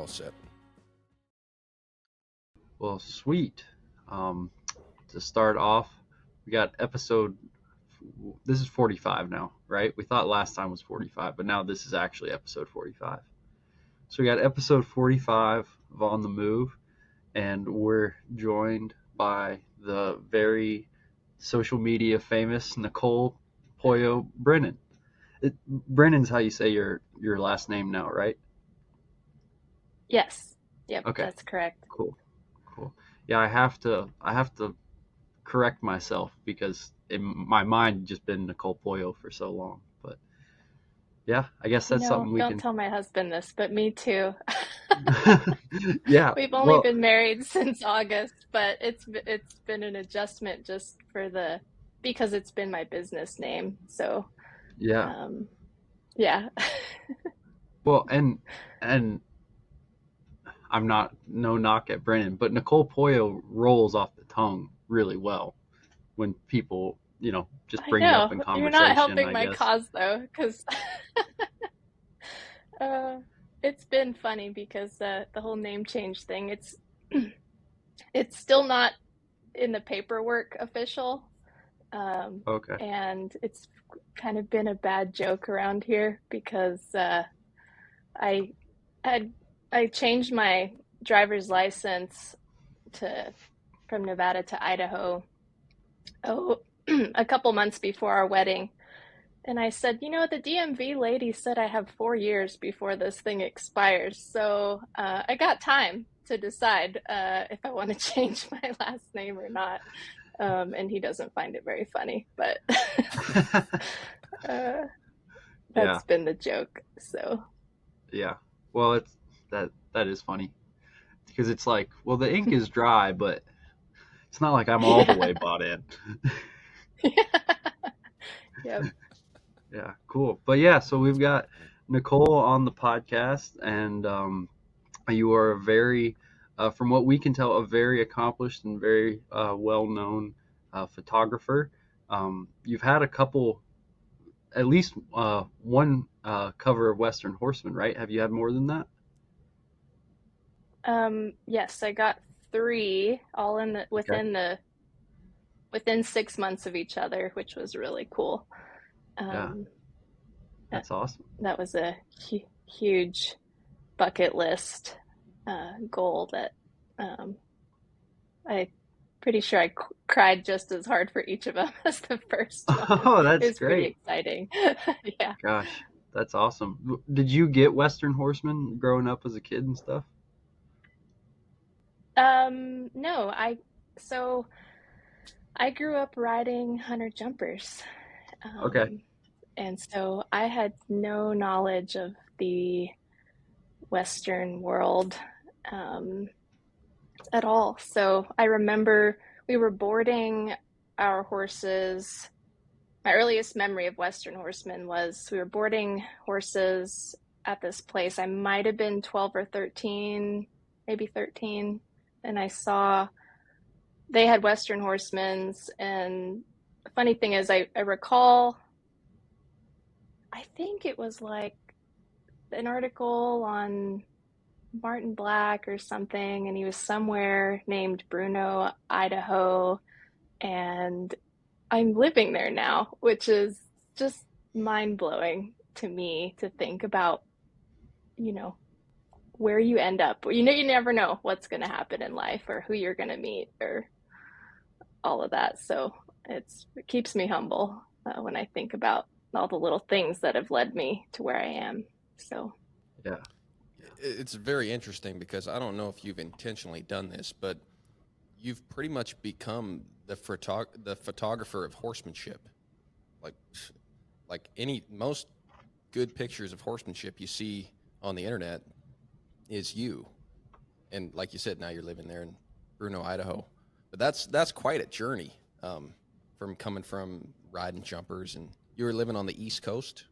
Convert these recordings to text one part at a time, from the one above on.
all set. Well, sweet. To start off, we got this is 45 now, right? We thought last time was 45, but now this is actually episode 45. So we got episode 45 of On the Move, and we're joined by the very social media famous Nicole Poyo Brennan. Brennan's how you say your last name now, right? Yes. Yep, Okay. that's correct. Cool. Yeah, I have to correct myself because in my mind just been Nicole Poyo for so long. But yeah, I guess that's something we don't can. tell my husband this, but me too. Yeah. We've only been married since August, but it's been an adjustment just because it's been my business name. So, Yeah. Yeah. Well, and I'm not no knock at Brennan, but Nicole Poyo rolls off the tongue really well when people, just I bring it up know. in You're not conversation, helping I my guess. cause though, because it's been funny because the whole name change thing, it's still not in the paperwork official. Okay. And it's kind of been a bad joke around here because I changed my driver's license from Nevada to Idaho a couple months before our wedding. And I said, the DMV lady said I have 4 years before this thing expires. So I got time to decide if I want to change my last name or not. And he doesn't find it very funny, but that's been the joke. So yeah, well, that is funny because it's like, well, the ink is dry, but it's not like I'm all the way bought in. Yep. Yeah, cool. But yeah, so we've got Nicole on the podcast, and you are a very, from what we can tell, a very accomplished and very well-known photographer. You've had at least one cover of Western Horseman, right? Have you had more than that? Yes, I got 3 all within 6 months of each other, which was really cool. Yeah, that's awesome. That was a huge bucket list goal that I'm pretty sure I cried just as hard for each of them as the first one. Oh, that's It was great. pretty exciting. Yeah. Gosh, that's awesome. Did you get Western Horseman growing up as a kid and stuff? No, I grew up riding hunter jumpers. Okay. And so I had no knowledge of the Western world at all. So I remember we were boarding our horses. My earliest memory of Western Horsemen was we were boarding horses at this place. I might have been 12 or 13, maybe 13. And I saw they had Western Horsemen's. And the funny thing is, I recall, I think it was like an article on Martin Black or something, and he was somewhere named Bruneau, Idaho, and I'm living there now, which is just mind-blowing to me to think about, where you end up. You never know what's going to happen in life or who you're going to meet or all of that. So it keeps me humble when I think about all the little things that have led me to where I am. So yeah, it's very interesting because I don't know if you've intentionally done this, but you've pretty much become the photographer of horsemanship. Like most good pictures of horsemanship you see on the internet is you. And like you said, now you're living there in Bruneau, Idaho. But that's quite a journey from coming from riding jumpers, and you were living on the East Coast.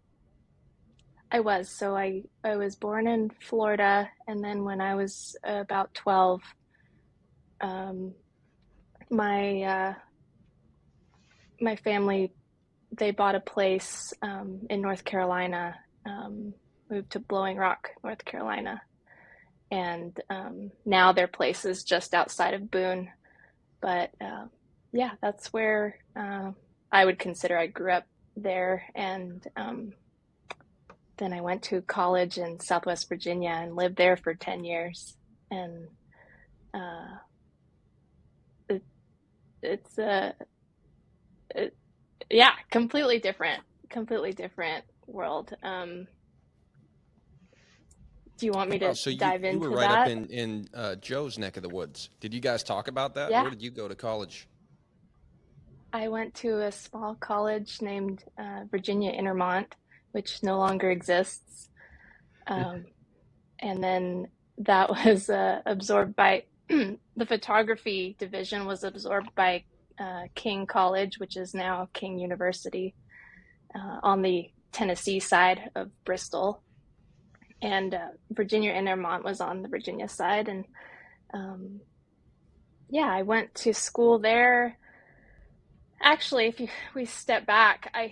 I was. So I was born in Florida, and then when I was about 12, my family, they bought a place in North Carolina, moved to Blowing Rock, North Carolina. and now their place is just outside of Boone. But yeah, that's where I would consider I grew up there. And then I went to college in Southwest Virginia and lived there for 10 years. And uh, it, it's it, yeah, completely different world. Do you want me Wow, to so dive you were into right up that? in Joe's neck of the woods. Did you guys talk about that? Yeah, Where did you go to college? I went to a small college named Virginia Intermont, which no longer exists. Um, and then that was absorbed by the photography division was absorbed by King College, which is now King University, on the Tennessee side of Bristol. And Virginia Intermont was on the Virginia side. And um, yeah, I went to school there. Actually, if we step back, I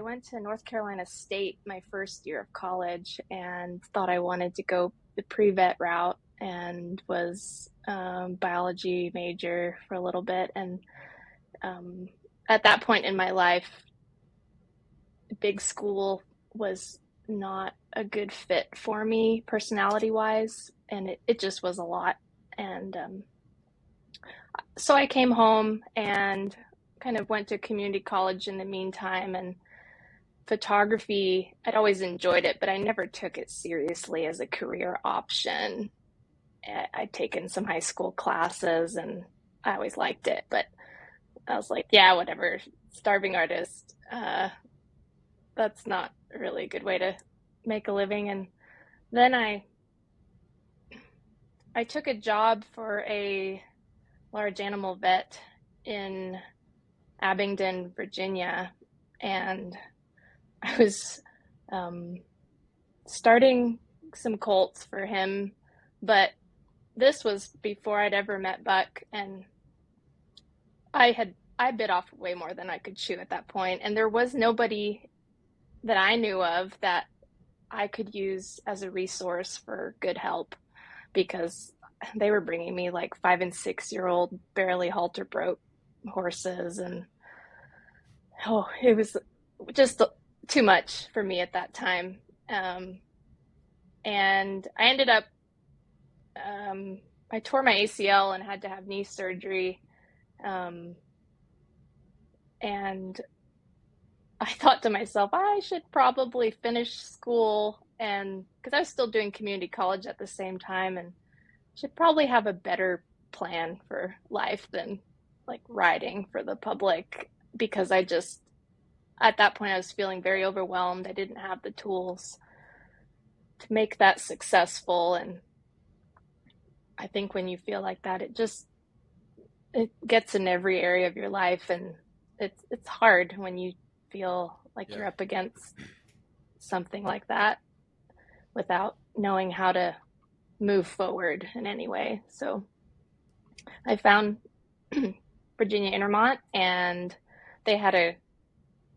went to North Carolina State my first year of college and thought I wanted to go the pre-vet route, and was biology major for a little bit. And um, at that point in my life, big school was not a good fit for me personality wise, and it just was a lot. And so I came home and kind of went to community college in the meantime. And photography, I'd always enjoyed it, but I never took it seriously as a career option. I'd taken some high school classes and I always liked it, but I was like, yeah, whatever, starving artist. That's not really a good way to make a living. And then I took a job for a large animal vet in Abingdon, Virginia, and I was um, starting some colts for him. But this was before I'd ever met Buck, and I bit off way more than I could chew at that point, and there was nobody that I knew of that I could use as a resource for good help, because they were bringing me like 5 and 6 year old barely halter broke horses, and it was just too much for me at that time. Um, and I ended up, I tore my ACL and had to have knee surgery. Um, and I thought to myself, I should probably finish school, and because I was still doing community college at the same time, and should probably have a better plan for life than like riding for the public, because I just, at that point, I was feeling very overwhelmed. I didn't have the tools to make that successful. And I think when you feel like that, it gets in every area of your life, and it's hard when you feel like Yeah. you're up against something like that without knowing how to move forward in any way. So I found Virginia Intermont, and they had a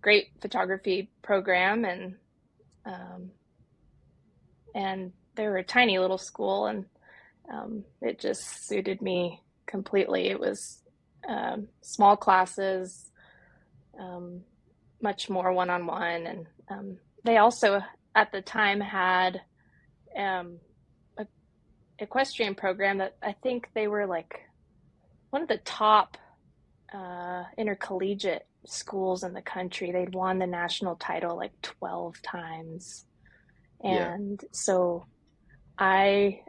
great photography program, um, and they were a tiny little school, and it just suited me completely. It was small classes, um, much more one-on-one, and they also at the time had um, a equestrian program that I think they were like one of the top intercollegiate schools in the country. They'd won the national title like 12 times. Yeah. And so I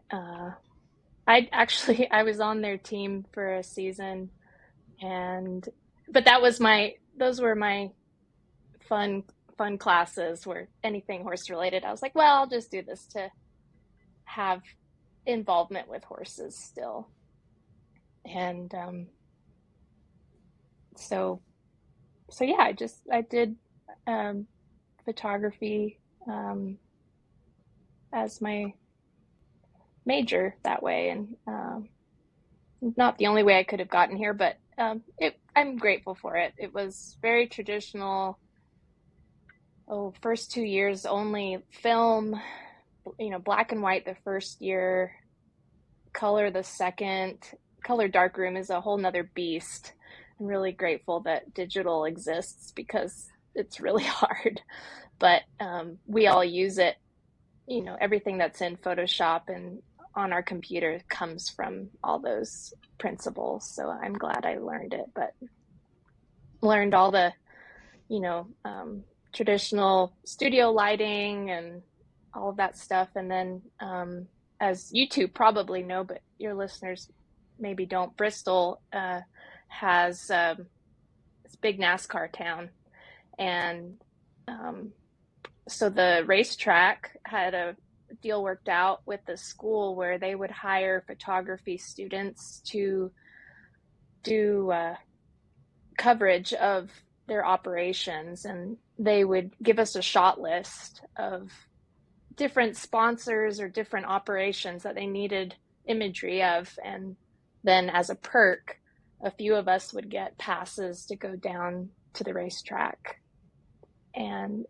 was on their team for a season, and but those were my fun classes, where anything horse related. I was like, well, I'll just do this to have involvement with horses still. And so yeah, I did um, photography as my major that way, and not the only way I could have gotten here, but I'm grateful for it. It was very traditional. First 2 years only film, black and white the first year, color the second. Color darkroom is a whole nother beast. I'm really grateful that digital exists because it's really hard. But we all use it. Everything that's in Photoshop and on our computer comes from all those principles. So I'm glad I learned it, but learned all the, traditional studio lighting and all of that stuff. And then, as you two probably know, but your listeners maybe don't, Bristol has this big NASCAR town. And so the racetrack had a deal worked out with the school where they would hire photography students to do coverage of their operations, and they would give us a shot list of different sponsors or different operations that they needed imagery of, and then as a perk, a few of us would get passes to go down to the racetrack and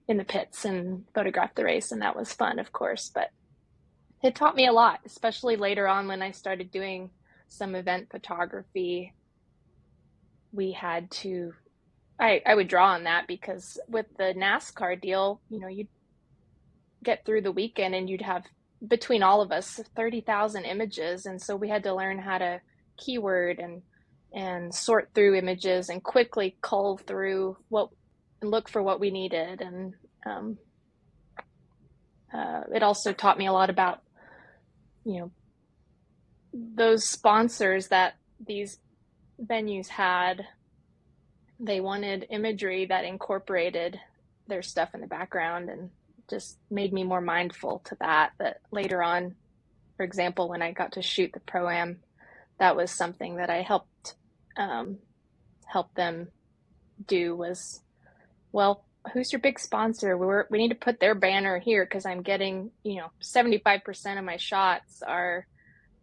in the pits and photograph the race, and that was fun, of course, but it taught me a lot, especially later on when I started doing some event photography. We had to, I would draw on that because with the NASCAR deal, you'd get through the weekend and you'd have, between all of us, 30,000 images. And so we had to learn how to keyword and sort through images and quickly cull through and look for what we needed. And it also taught me a lot about, those sponsors that these venues had. They wanted imagery that incorporated their stuff in the background, and just made me more mindful to that later on, for example, when I got to shoot the Pro-Am, that was something that I helped them do was, well, who's your big sponsor? We need to put their banner here because I'm getting, 75% of my shots are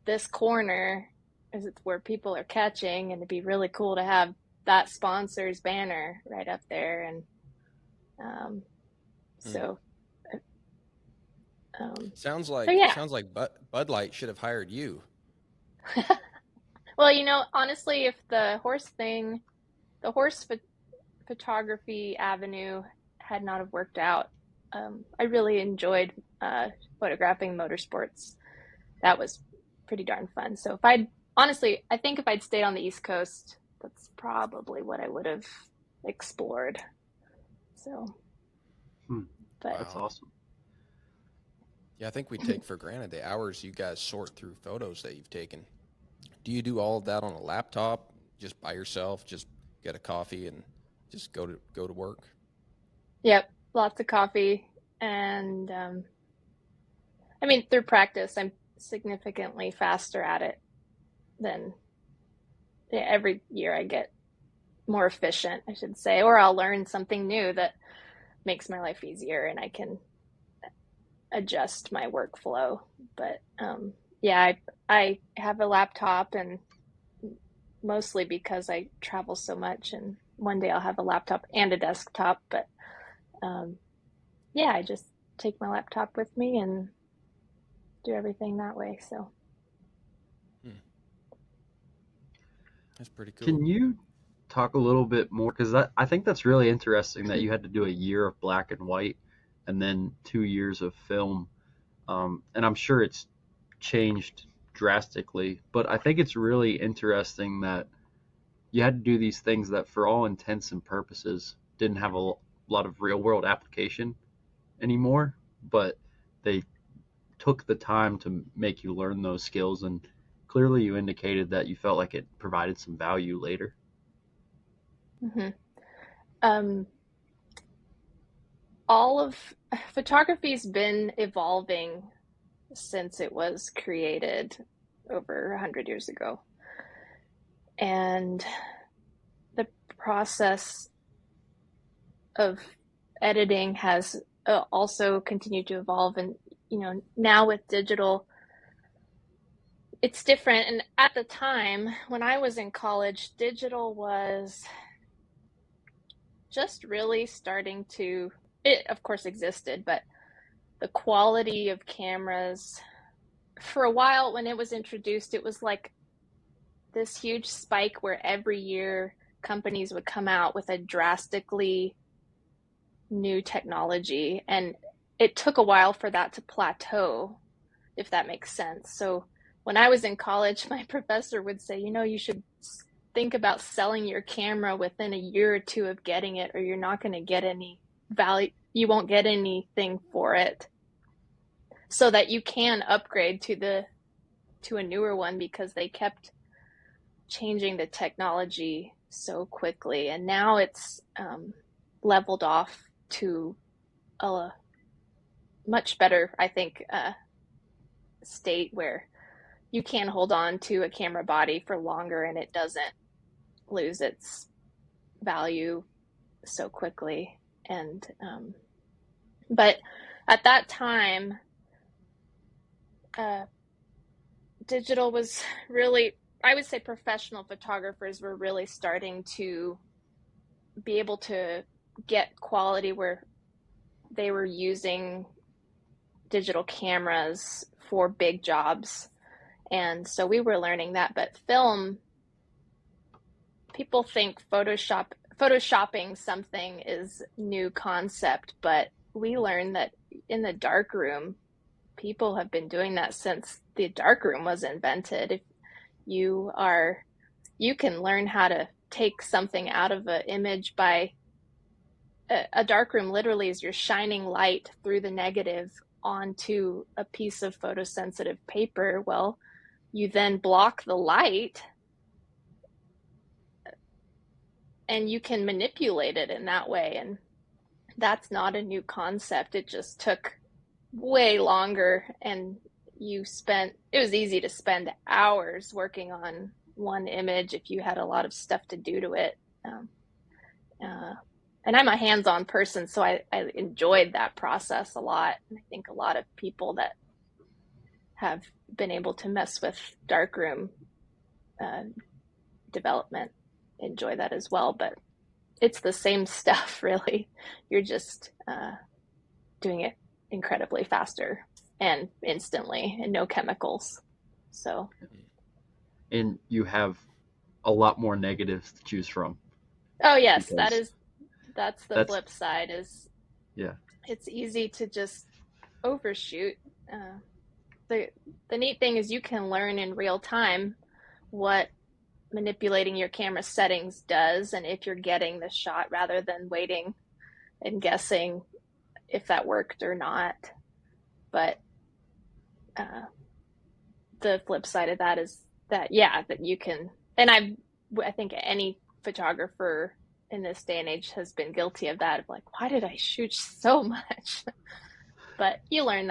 this corner, as it's where people are catching, and it'd be really cool to have that sponsor's banner right up there. And so sounds like Bud Light should have hired you. Well, honestly, if the horse photography avenue had not have worked out, I really enjoyed photographing motorsports. That was pretty darn fun. So I think if I'd stayed on the East Coast, that's probably what I would have explored. So, but That's awesome. Yeah, I think we take for granted the hours you guys sort through photos that you've taken. Do you do all of that on a laptop, just by yourself, just get a coffee and just go to work? Yep, lots of coffee. And through practice, I'm significantly faster at it than every year I get more efficient, I should say, or I'll learn something new that makes my life easier and I can adjust my workflow. But I have a laptop, and mostly because I travel so much, and one day I'll have a laptop and a desktop, but I just take my laptop with me and do everything that way. So that's pretty cool. Can you talk a little bit more, because I think that's really interesting that you had to do a year of black and white and then 2 years of film, and I'm sure it's changed drastically, but I think it's really interesting that you had to do these things that for all intents and purposes didn't have a lot of real world application anymore, but they took the time to make you learn those skills, and clearly you indicated that you felt like it provided some value later. All of photography's been evolving since it was created over 100 years ago, and the process of editing has also continued to evolve. And now with digital, it's different. And at the time when I was in college, digital was just really starting to, it of course existed, but the quality of cameras, for a while when it was introduced, it was like this huge spike where every year companies would come out with a drastically new technology, and it took a while for that to plateau, if that makes sense. So when I was in college, my professor would say, you should think about selling your camera within a year or two of getting it, or you're not going to get any value. You won't get anything for it, so that you can upgrade to a newer one, because they kept changing the technology so quickly. And now it's leveled off to a much better, I think, state where you can hold on to a camera body for longer and it doesn't lose its value so quickly. And but at that time, digital was really, I would say professional photographers were really starting to be able to get quality where they were using digital cameras for big jobs. And so we were learning that. But film, people think photoshopping something is new concept, but we learned that in the darkroom, people have been doing that since the darkroom was invented. If you can learn how to take something out of an image by a darkroom literally is you're shining light through the negative onto a piece of photosensitive paper. Well, you then block the light and you can manipulate it in that way. And that's not a new concept. It just took way longer, and it was easy to spend hours working on one image if you had a lot of stuff to do to it. And I'm a hands-on person, so I enjoyed that process a lot. And I think a lot of people that have been able to mess with darkroom development enjoy that as well. But it's the same stuff, really. You're just doing it incredibly faster and instantly, and no chemicals. So, and you have a lot more negatives to choose from. Oh yes, that's the flip side. Is yeah, it's easy to just overshoot. The neat thing is you can learn in real time what manipulating your camera settings does, and if you're getting the shot, rather than waiting and guessing if that worked or not. But the flip side of that is that you can, and I think any photographer in this day and age has been guilty of that, of like, why did I shoot so much? But you learn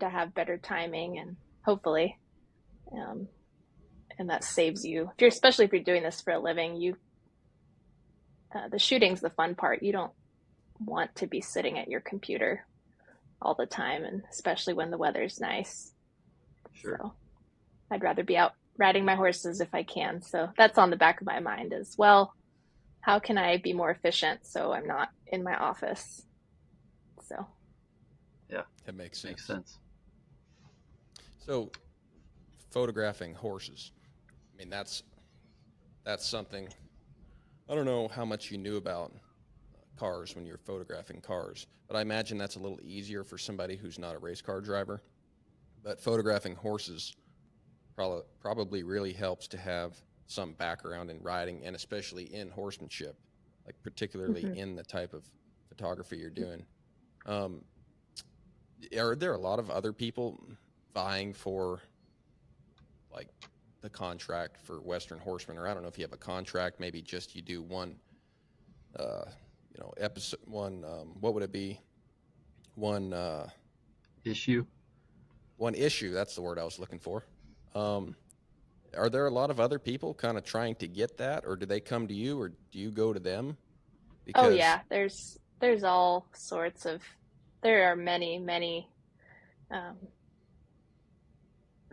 to have better timing, and hopefully and that saves you, especially if you're doing this for a living. The shooting's the fun part. You don't want to be sitting at your computer all the time, and especially when the weather's nice. Sure. So I'd rather be out riding my horses if I can. So that's on the back of my mind as well. How can I be more efficient so I'm not in my office? So yeah, that makes sense. Makes sense. So photographing horses, I mean, that's something. I don't know how much you knew about cars when you're photographing cars, but I imagine that's a little easier for somebody who's not a race car driver. But photographing horses probably really helps to have some background in riding, and especially in horsemanship, like particularly in the type of photography you're doing. Are there a lot of other people vying for like the contract for Western Horseman? Or I don't know if you have a contract, maybe just you do one episode, what would it be? One issue. One issue, that's the word I was looking for. Are there a lot of other people kind of trying to get that, or do they come to you, or do you go to them? Because... Oh yeah, there's all sorts of, there are many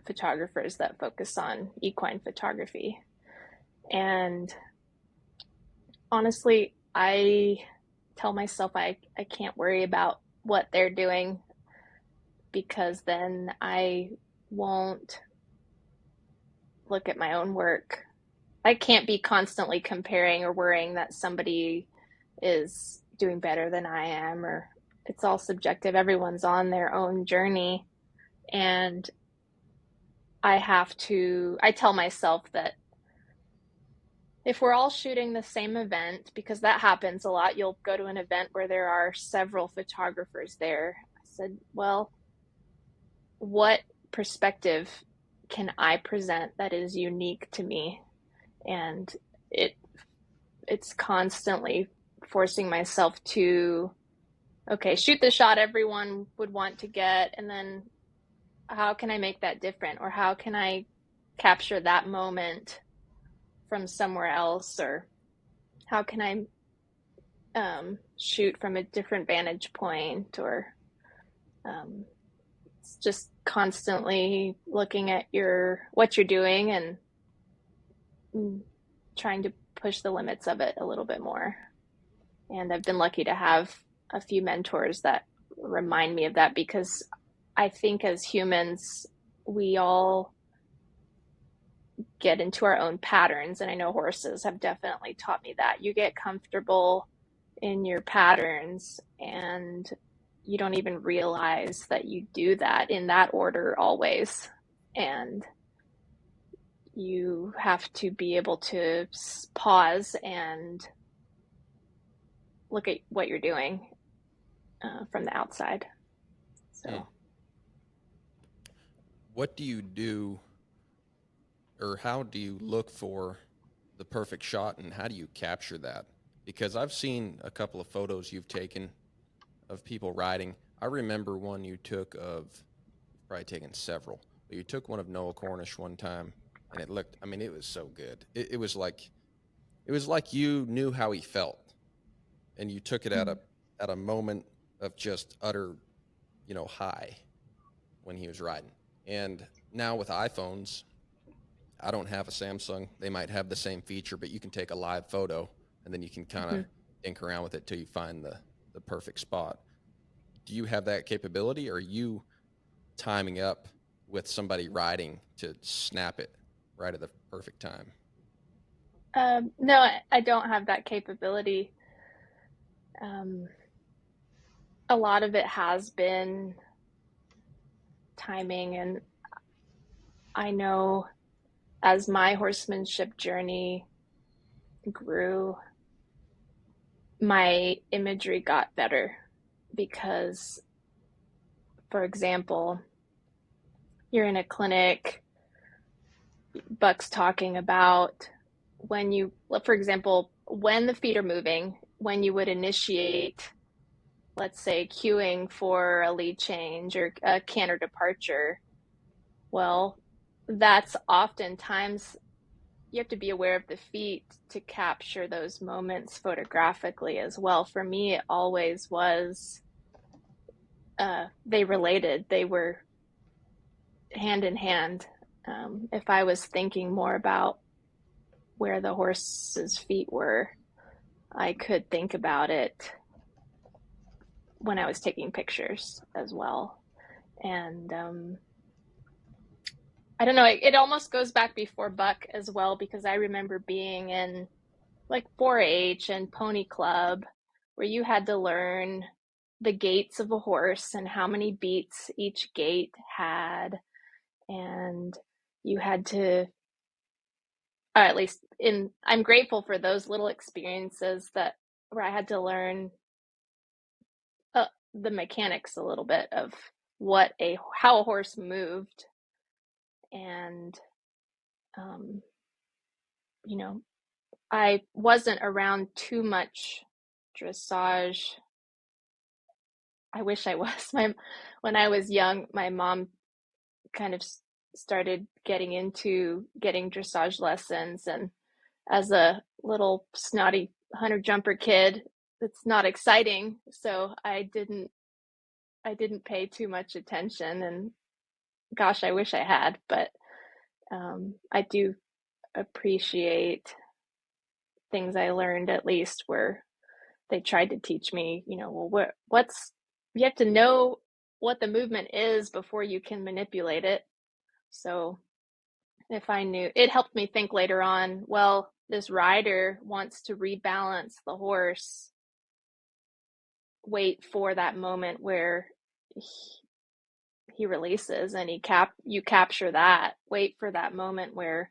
photographers that focus on equine photography. And honestly, I tell myself I can't worry about what they're doing. because then I won't look at my own work. I can't be constantly comparing or worrying that somebody is doing better than I am, or it's all subjective. Everyone's on their own journey. And I tell myself that if we're all shooting the same event, because that happens a lot, you'll go to an event where there are several photographers there. I said, well, what perspective can I present that is unique to me? And it's constantly forcing myself to, okay, shoot the shot everyone would want to get, and then how can I make that different? Or how can I capture that moment from somewhere else? Or how can I shoot from a different vantage point? Or it's just constantly looking at what you're doing and trying to push the limits of it a little bit more. And I've been lucky to have a few mentors that remind me of that, because I think as humans, we all get into our own patterns. And I know horses have definitely taught me that. You get comfortable in your patterns and you don't even realize that you do that in that order always. And you have to be able to pause and look at what you're doing from the outside. So, What do you do, or how do you look for the perfect shot, and how do you capture that? Because I've seen a couple of photos you've taken of people riding. I remember one you took of, probably taken several, but you took one of Noah Cornish one time, and it looked, I mean, it was so good. It was like you knew how he felt, and you took it at a moment of just utter, high when he was riding. And now with iPhones, I don't have a Samsung. They might have the same feature, but you can take a live photo and then you can kind of ink around with it till you find the perfect spot. Do you have that capability, or are you timing up with somebody riding to snap it right at the perfect time? No, I don't have that capability. A lot of it has been timing, and I know as my horsemanship journey grew, my imagery got better because, for example, you're in a clinic, Buck's talking about for example, when the feet are moving, when you would initiate, let's say, cueing for a lead change or a canter departure. Well, that's oftentimes you have to be aware of the feet to capture those moments photographically as well. For me, it always was, they related, they were hand in hand. If I was thinking more about where the horse's feet were, I could think about it when I was taking pictures as well. And I don't know, it almost goes back before Buck as well, because I remember being in like 4-H and pony club where you had to learn the gaits of a horse and how many beats each gait had. And you had to, at least I'm grateful for those little experiences where I had to learn the mechanics a little bit of how a horse moved. And, I wasn't around too much dressage. I wish I was. When I was young, my mom kind of started getting dressage lessons, and as a little snotty hunter jumper kid, it's not exciting, so I didn't pay too much attention, and gosh, I wish I had, but I do appreciate things I learned, at least where they tried to teach me, well, you have to know what the movement is before you can manipulate it. So if I knew, it helped me think later on, well, this rider wants to rebalance the horse. Wait for that moment where he releases and you capture that. Wait for that moment where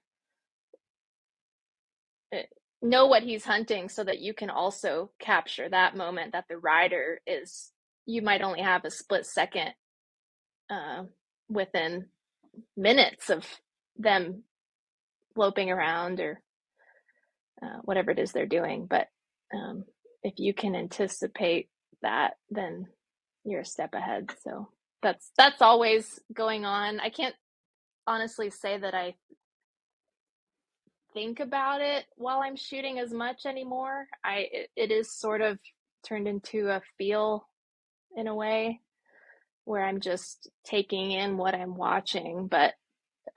know what he's hunting so that you can also capture that moment that the rider is, you might only have a split second within minutes of them loping around or whatever it is they're doing. But if you can anticipate that, then you're a step ahead. So that's always going on. I can't honestly say that I think about it while I'm shooting as much anymore. It is sort of turned into a feel in a way where I'm just taking in what I'm watching. But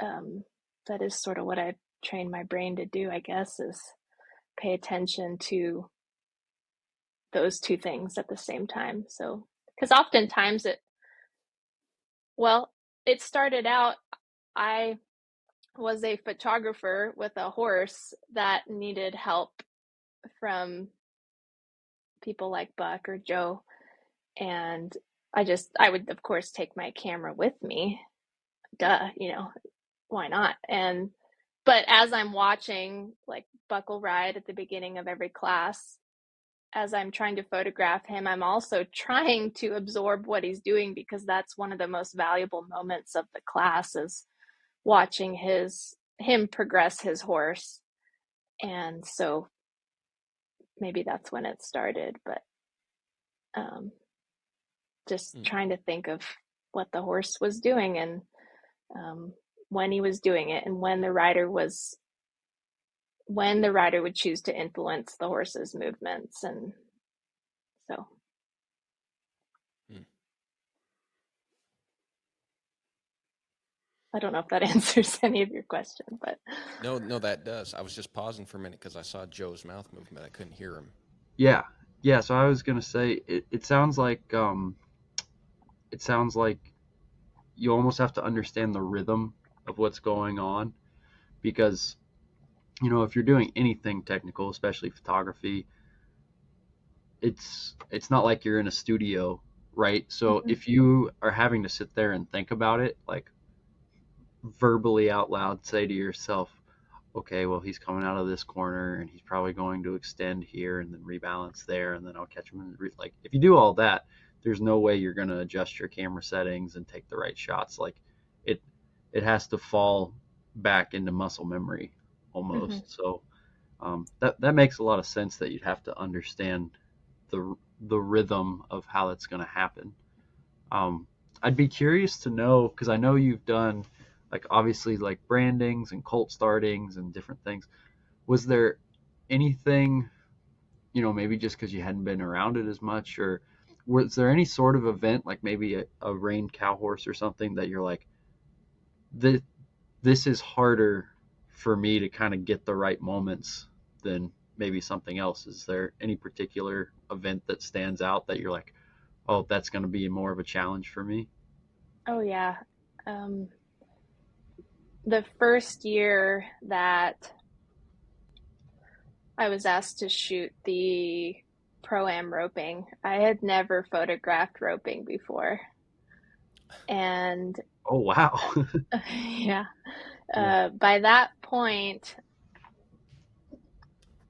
that is sort of what I've trained my brain to do, I guess, is pay attention to those two things at the same time. So, because oftentimes it started out, I was a photographer with a horse that needed help from people like Buck or Joe. And I would, of course, take my camera with me. Duh, why not? But as I'm watching, like, Buckle ride at the beginning of every class, as I'm trying to photograph him, I'm also trying to absorb what he's doing, because that's one of the most valuable moments of the class, is watching him progress his horse. And so maybe that's when it started, but just trying to think of what the horse was doing, and when he was doing it, and when the rider would choose to influence the horse's movements. And so I don't know if that answers any of your question, but No, that does. I was just pausing for a minute because I saw Joe's mouth movement. I couldn't hear him. Yeah. So I was gonna say it sounds like you almost have to understand the rhythm of what's going on, because if you're doing anything technical, especially photography, it's not like you're in a studio, right? So if you are having to sit there and think about it, like verbally out loud, say to yourself, okay, well, he's coming out of this corner and he's probably going to extend here and then rebalance there, and then I'll catch him. Like, if you do all that, there's no way you're going to adjust your camera settings and take the right shots. Like, it has to fall back into muscle memory almost. So that makes a lot of sense, that you'd have to understand the rhythm of how that's going to happen. I'd be curious to know, because I know you've done, like, obviously, like, brandings and colt startings and different things. Was there anything, maybe just because you hadn't been around it as much, or was there any sort of event, like maybe a reined cow horse or something, that you're like, this is harder for me to kind of get the right moments than maybe something else? Is there any particular event that stands out that you're like, oh, that's going to be more of a challenge for me? Oh yeah. The first year that I was asked to shoot the Pro-Am roping, I had never photographed roping before. And oh, wow. yeah. By that point,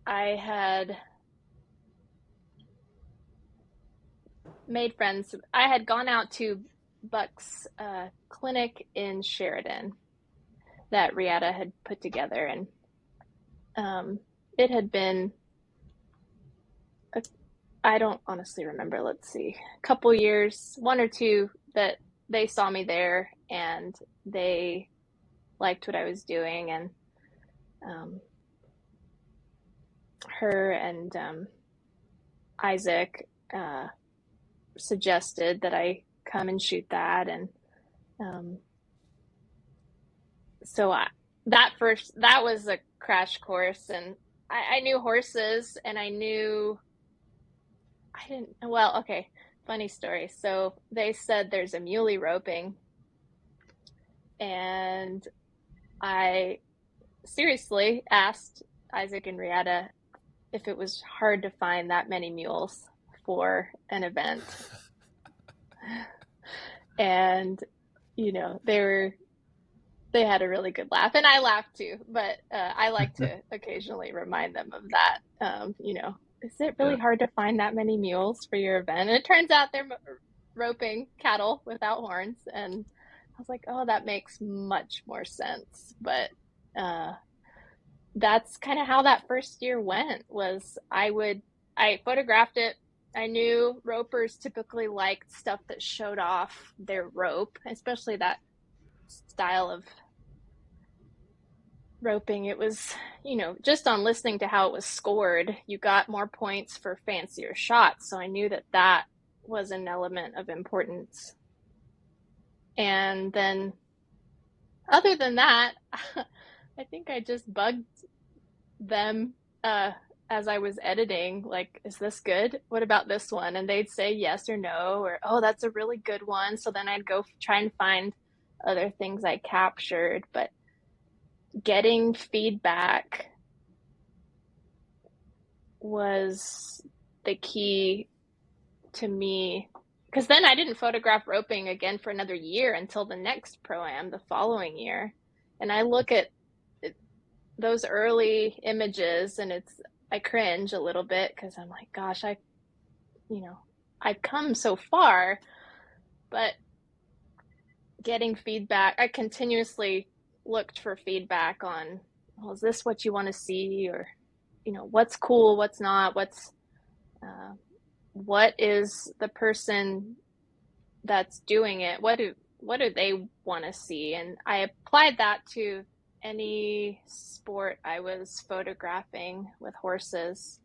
I had made friends. I had gone out to Buck's clinic in Sheridan that Riata had put together, and it had been, I don't honestly remember, let's see, a couple years, one or two, that they saw me there and they liked what I was doing. And her and Isaac suggested that I come and shoot that. And so that was a crash course. And I knew horses, and I didn't, well, okay. funny story. So they said there's a muley roping, and I seriously asked Isaac and Riata if it was hard to find that many mules for an event. And, they had a really good laugh, and I laughed too, but I like to occasionally remind them of that. Is it really Yeah. hard to find that many mules for your event? And it turns out they're roping cattle without horns, and I was like, oh, that makes much more sense. But that's kind of how that first year went. Was I photographed it. I knew ropers typically liked stuff that showed off their rope, especially that style of roping. It was, just on listening to how it was scored, you got more points for fancier shots. So I knew that that was an element of importance. And then, other than that, I think I just bugged them as I was editing, like, is this good? What about this one? And they'd say yes or no, or, oh, that's a really good one. So then I'd go try and find other things I captured. But getting feedback was the key to me, because then I didn't photograph roping again for another year until the next Pro-Am the following year. And I look at those early images, and I cringe a little bit, because I'm like, gosh, I've come so far. But getting feedback, I continuously looked for feedback on, well, is this what you want to see? Or, what's cool, what's not, what is the person that's doing it, what do they want to see? And I applied that to any sport I was photographing with horses.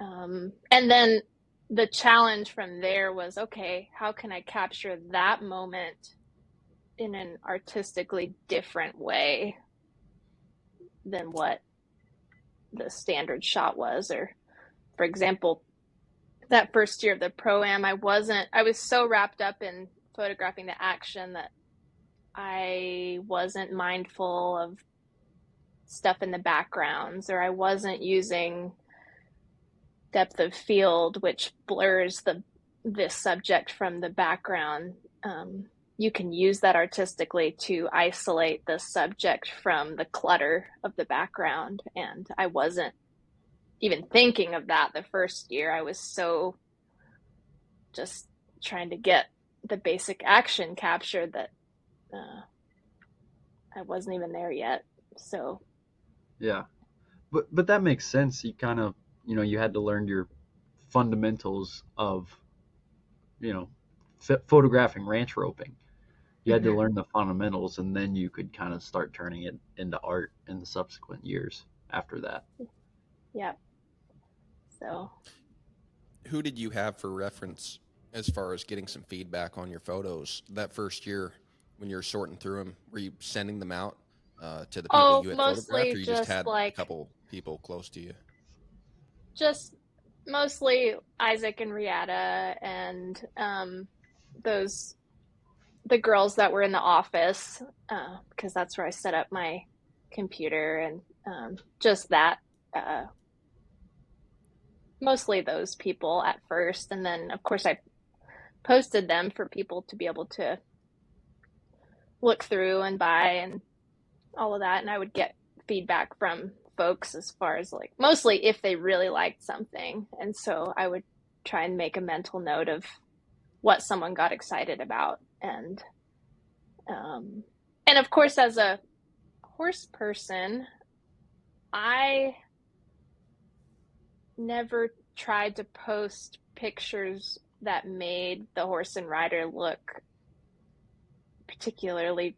And then the challenge from there was, okay, how can I capture that moment in an artistically different way than what the standard shot was? Or, for example, that first year of the Pro-Am, I was so wrapped up in photographing the action that I wasn't mindful of stuff in the backgrounds, or I wasn't using depth of field, which blurs this subject from the background. You can use that artistically to isolate the subject from the clutter of the background. And I wasn't even thinking of that the first year. I was so just trying to get the basic action captured that I wasn't even there yet. So Yeah. But that makes sense. You kind of, you had to learn your fundamentals of, photographing ranch roping. You had to learn the fundamentals, and then you could kind of start turning it into art in the subsequent years after that. yeah. So Who did you have for reference as far as getting some feedback on your photos that first year when you were sorting through them? Were you sending them out to the people you had photographed, or you just had a couple people close to you? Just mostly Isaac and Riata, and the girls that were in the office, because that's where I set up my computer, and just that. Mostly those people at first, and then of course I posted them for people to be able to look through and buy and all of that. And I would get feedback from folks as far as, like, mostly if they really liked something, and so I would try and make a mental note of what someone got excited about. And of course, as a horse person, I never tried to post pictures that made the horse and rider look particularly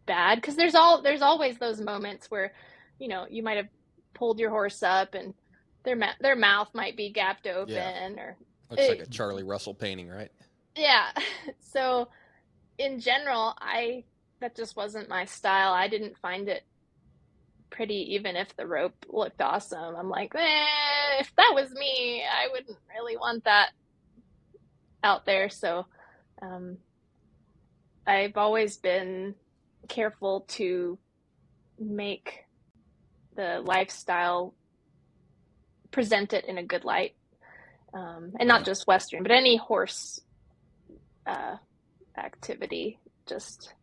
bad, because there's always those moments where you might have pulled your horse up and their mouth might be gapped open, or looks like a Charlie Russell painting, right? Yeah. So in general, that just wasn't my style. I didn't find it pretty, even if the rope looked awesome. I'm like, if that was me, I wouldn't really want that out there. So I've always been careful to make the lifestyle, present it in a good light. And not just Western, but any horse activity. Just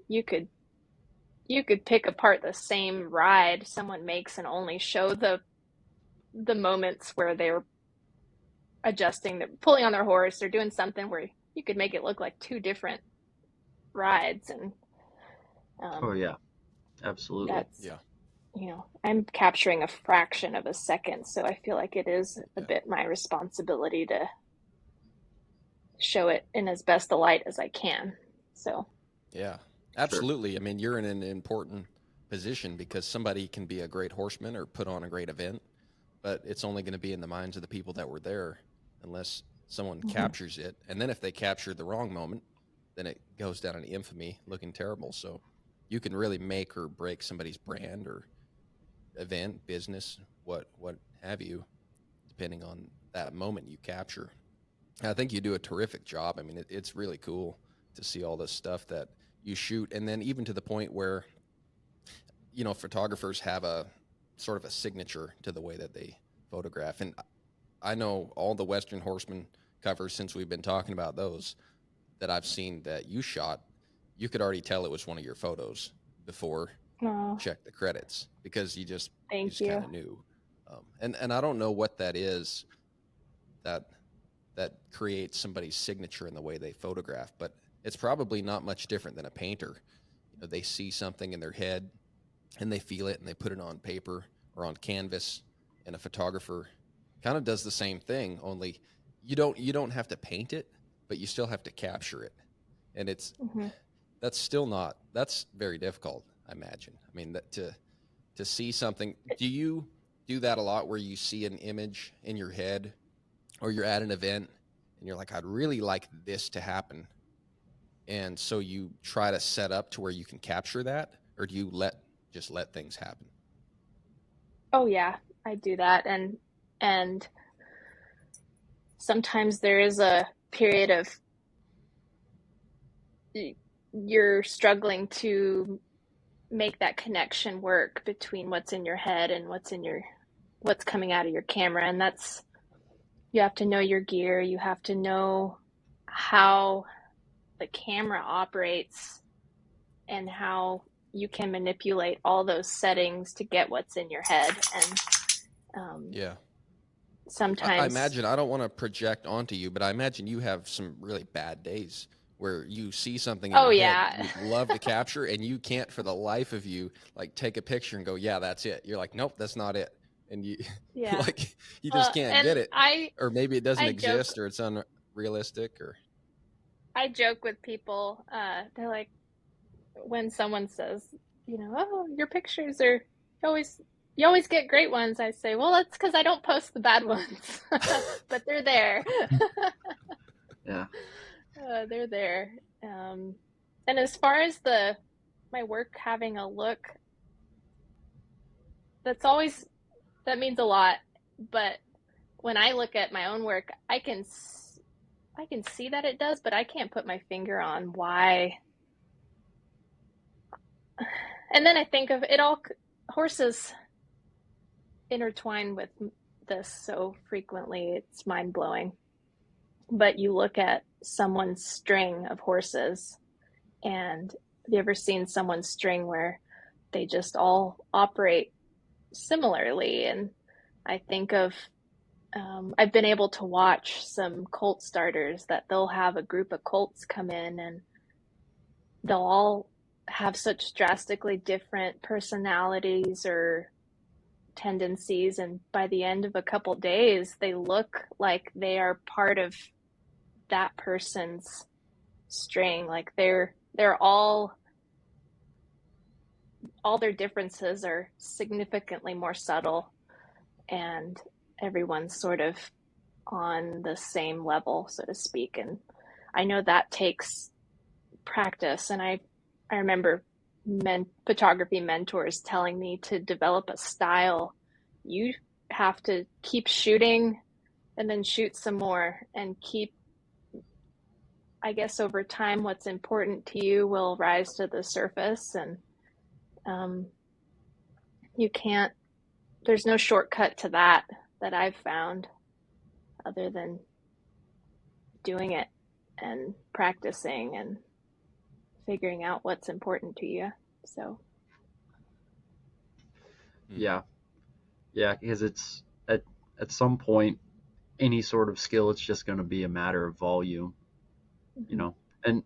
you could pick apart the same ride someone makes and only show the moments where they're adjusting, they're pulling on their horse or doing something, where you could make it look like two different rides. And Oh yeah, absolutely. that's, I'm capturing a fraction of a second, so I feel like it is a bit my responsibility to show it in as best a light as I can. So Yeah, absolutely. I mean, you're in an important position because somebody can be a great horseman or put on a great event, but it's only going to be in the minds of the people that were there unless someone captures it. And then if they capture the wrong moment, then it goes down in infamy, looking terrible. So you can really make or break somebody's brand or event, business, what have you, depending on that moment you capture. I think you do a terrific job. I mean, it's really cool to see all this stuff that you shoot. And then even to the point where, photographers have a sort of a signature to the way that they photograph. And I know all the Western Horseman covers, since we've been talking about those, that I've seen that you shot, you could already tell it was one of your photos before you check the credits, because you just kind of knew. And I don't know what that is that creates somebody's signature in the way they photograph, but it's probably not much different than a painter. They see something in their head and they feel it and they put it on paper or on canvas, and a photographer kind of does the same thing, only you don't have to paint it, but you still have to capture it. And that's very difficult, I imagine. I mean, to see something, do you do that a lot, where you see an image in your head, or you're at an event and you're like, I'd really like this to happen, and so you try to set up to where you can capture that? Or do you just let things happen? Oh yeah, I do that. And sometimes there is a period of you're struggling to make that connection work between what's in your head and what's coming out of your camera. And that's, you have to know your gear, you have to know how the camera operates and how you can manipulate all those settings to get what's in your head. And sometimes I imagine, I don't want to project onto you, but I imagine you have some really bad days where you see something in your head you'd love to capture, and you can't for the life of you like take a picture and go, yeah, that's it. You're like, nope, that's not it. And you like, you just can't get it. Or maybe it doesn't exist, or it's unrealistic. Or I joke with people, they're like, when someone says, oh, your pictures are you always get great ones, I say, well, that's because I don't post the bad ones. But they're there. Yeah. They're there. And as far as my work having a look, that means a lot. But when I look at my own work, I can see that it does, but I can't put my finger on why. And then I think of it all, horses intertwine with this so frequently, it's mind-blowing. But you look at someone's string of horses, and have you ever seen someone's string where they just all operate similarly? And I think of I've been able to watch some colt starters that they'll have a group of colts come in, and they'll all have such drastically different personalities or tendencies, and by the end of a couple days they look like they are part of that person's string. Like they're all their differences are significantly more subtle, and everyone's sort of on the same level, so to speak. And I know that takes practice. And I remember photography mentors telling me, to develop a style, you have to keep shooting and then shoot some more and keep, I guess over time, what's important to you will rise to the surface. And there's no shortcut to that I've found other than doing it and practicing and figuring out what's important to you. So. Yeah. Because it's at some point, any sort of skill, it's just going to be a matter of volume, and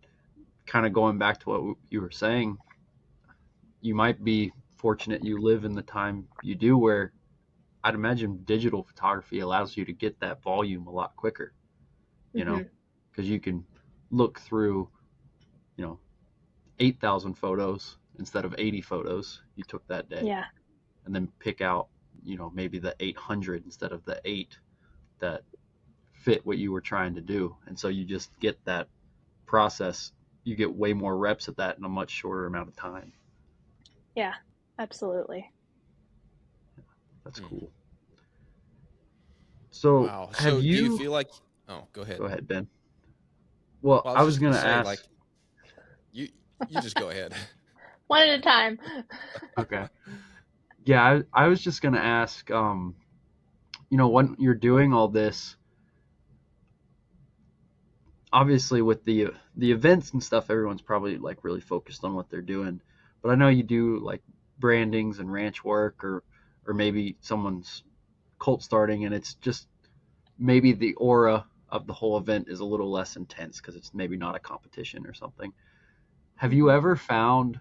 kind of going back to what you were saying, you might be fortunate you live in the time you do where I'd imagine digital photography allows you to get that volume a lot quicker, because you can look through, 8,000 photos instead of 80 photos you took that day. Yeah. And then pick out, maybe the 800 instead of the 8 that fit what you were trying to do. And so you just get that process. You get way more reps at that in a much shorter amount of time. Yeah, absolutely. That's cool. So, Wow. have So you... do you feel like... Oh, go ahead. Go ahead, Ben. Well, I was going to ask... Like, you just go ahead. One at a time. Okay. Yeah, I was just going to ask, when you're doing all this, obviously with the events and stuff, everyone's probably like really focused on what they're doing. But I know you do like brandings and ranch work, or maybe someone's cult starting, and it's just maybe the aura of the whole event is a little less intense because it's maybe not a competition or something. Have you ever found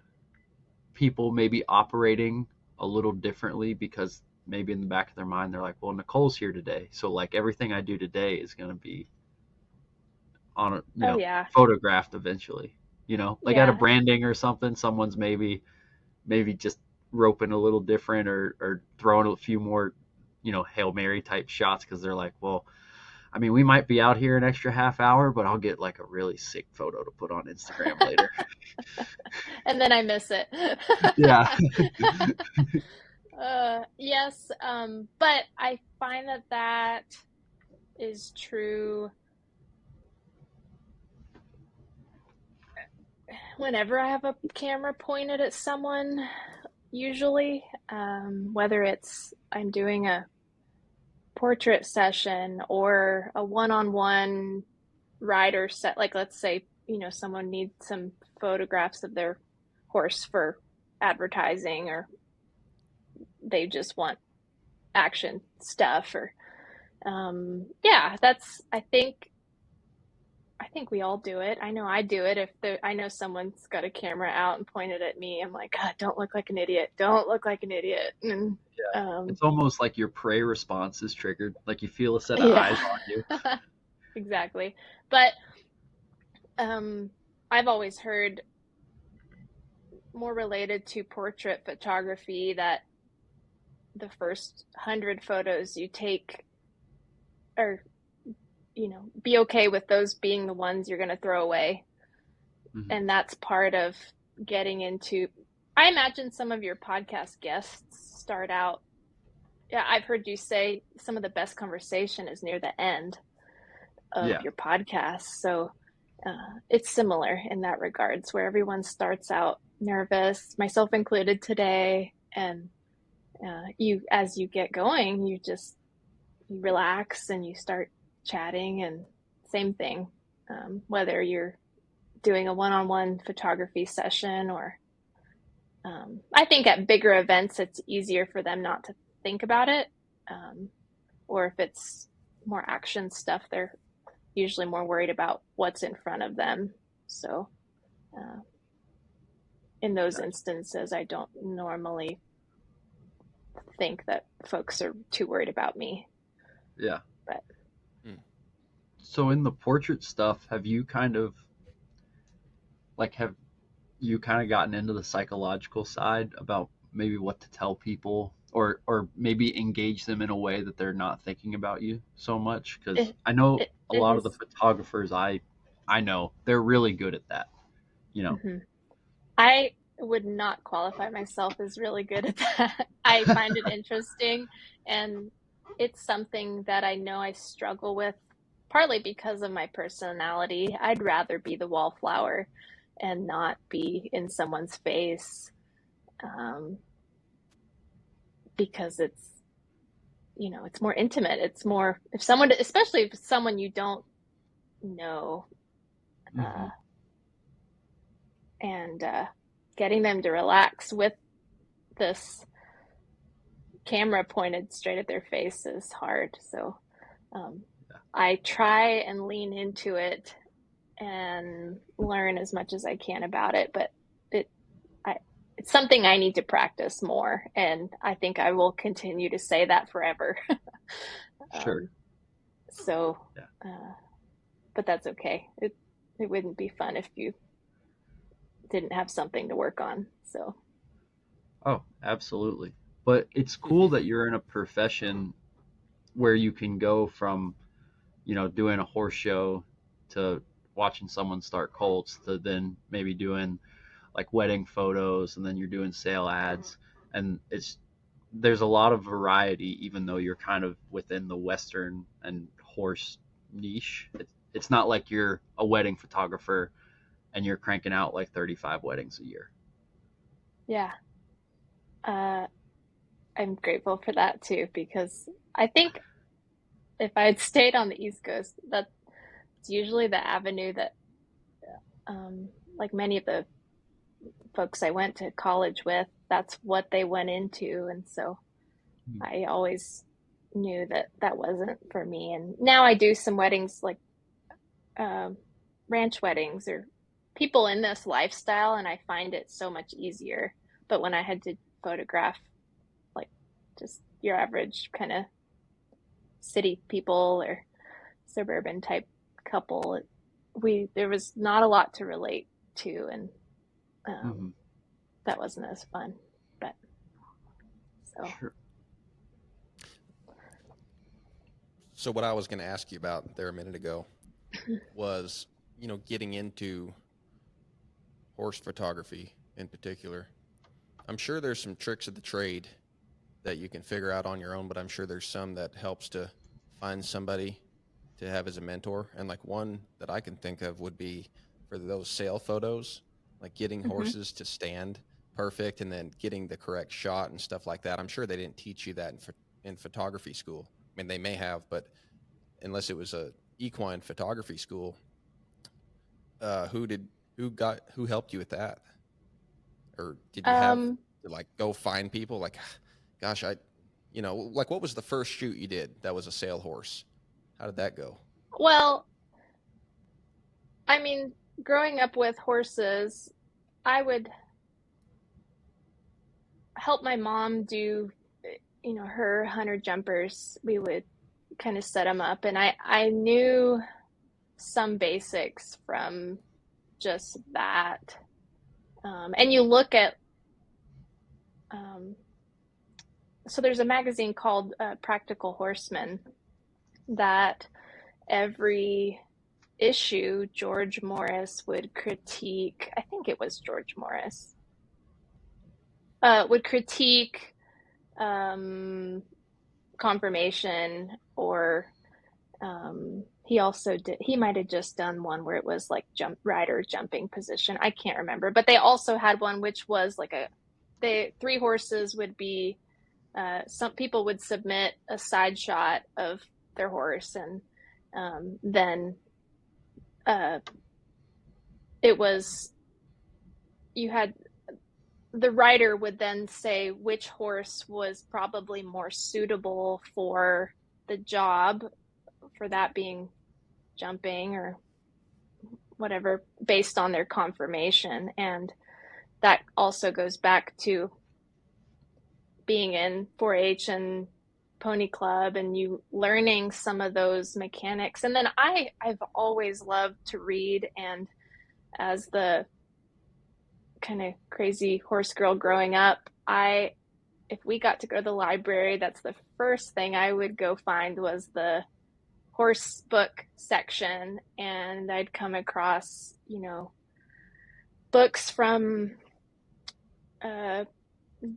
people maybe operating a little differently because maybe in the back of their mind they're like, well, Nicole's here today, so like everything I do today is going to be on a photographed eventually, at a branding or something, someone's maybe just roping a little different or throwing a few more Hail Mary type shots because they're like, well, I mean, we might be out here an extra half hour, but I'll get like a really sick photo to put on Instagram later. And then I miss it. Yeah. Yes. But I find that is true whenever I have a camera pointed at someone, usually, whether it's I'm doing a portrait session or a one-on-one rider set, like let's say, someone needs some photographs of their horse for advertising, or they just want action stuff, or that's, I think we all do it. I know I do it. If I know someone's got a camera out and pointed at me, I'm like, God, don't look like an idiot. Don't look like an idiot. And it's almost like your prey response is triggered. Like you feel a set of eyes on you. Exactly. But I've always heard, more related to portrait photography, that the first 100 photos you take are, be okay with those being the ones you're going to throw away. Mm-hmm. And that's part of getting into, I imagine some of your podcast guests start out, I've heard you say some of the best conversation is near the end of your podcast. So it's similar in that regards, where everyone starts out nervous, myself included today. And as you get going, you relax and you start chatting, and same thing, whether you're doing a one-on-one photography session or I think at bigger events it's easier for them not to think about it, or if it's more action stuff, they're usually more worried about what's in front of them. So in those instances, I don't normally think that folks are too worried about me. Yeah. But so in the portrait stuff, have you kind of gotten into the psychological side about maybe what to tell people, or maybe engage them in a way that they're not thinking about you so much? Because I know a lot of the photographers I know, they're really good at that, Mm-hmm. I would not qualify myself as really good at that. I find it interesting, and it's something that I know I struggle with, partly because of my personality. I'd rather be the wallflower and not be in someone's face, um, because it's more intimate. It's more, if someone, especially if it's someone you don't know, Hmm. uh, and getting them to relax with this camera pointed straight at their face is hard. So um, I try and lean into it and learn as much as I can about it, but it I it's something I need to practice more, and I think I will continue to say that forever. Sure. um, so, Yeah. uh, but that's okay. It wouldn't be fun if you didn't have something to work on. So, Oh, absolutely. But it's cool that you're in a profession where you can go from, doing a horse show to watching someone start colts to then maybe doing like wedding photos, and then you're doing sale ads. And there's a lot of variety, even though you're kind of within the Western and horse niche. It's not like you're a wedding photographer and you're cranking out like 35 weddings a year. yeah, uh, I'm grateful for that too, because I think if I had stayed on the East Coast, that's usually the avenue that, um, like many of the folks I went to college with, that's what they went into. And so I always knew that that wasn't for me. And now I do some weddings, like um, ranch weddings or people in this lifestyle, and I find it so much easier. But when I had to photograph like just your average kind of city people or suburban type couple, there was not a lot to relate to, and um, Mm-hmm. that wasn't as fun. But so, Sure. So what I was going to ask you about there a minute ago was, getting into horse photography in particular. I'm sure there's some tricks of the trade that you can figure out on your own, but I'm sure there's some that helps to find somebody to have as a mentor. And like one that I can think of would be for those sale photos, like getting mhm. horses to stand perfect and then getting the correct shot and stuff like that. I'm sure they didn't teach you that in photography school. I mean, they may have, but unless it was a equine photography school, uh, who did who helped you with that, or did you have um, to like go find people? Like, gosh, like what was the first shoot you did that was a sale horse? How did that go? well, I mean, growing up with horses, I would help my mom do, her hunter jumpers. We would kind of set them up, and I knew some basics from just that. And you look at, um, so there's a magazine called Practical Horseman that every issue George Morris would critique. I think it was George Morris would critique um, confirmation, or he also did. He might have just done one where it was like rider jumping position. I can't remember, but they also had one which was like the three horses would be. Some people would submit a side shot of their horse, and then uh, it was you had the writer would then say which horse was probably more suitable for the job, for that being jumping or whatever, based on their conformation. And that also goes back to being in 4-H and pony club, and you learning some of those mechanics. And then I've always loved to read, and as the kind of crazy horse girl growing up, if we got to go to the library, that's the first thing I would go find was the horse book section, and I'd come across, books from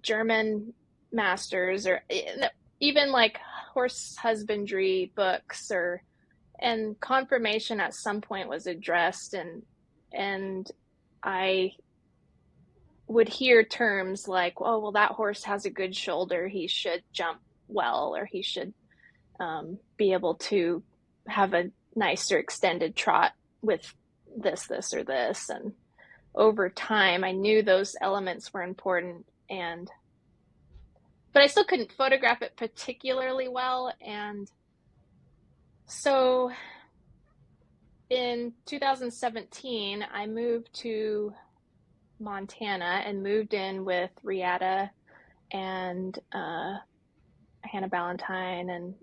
German masters, or even like horse husbandry books, and conformation at some point was addressed, and I would hear terms like, oh, well, that horse has a good shoulder, he should jump well, or he should be able to have a nicer extended trot with this, or this. And over time, I knew those elements were important, but I still couldn't photograph it particularly well. And so in 2017, I moved to Montana and moved in with Riata and Hannah Ballantyne and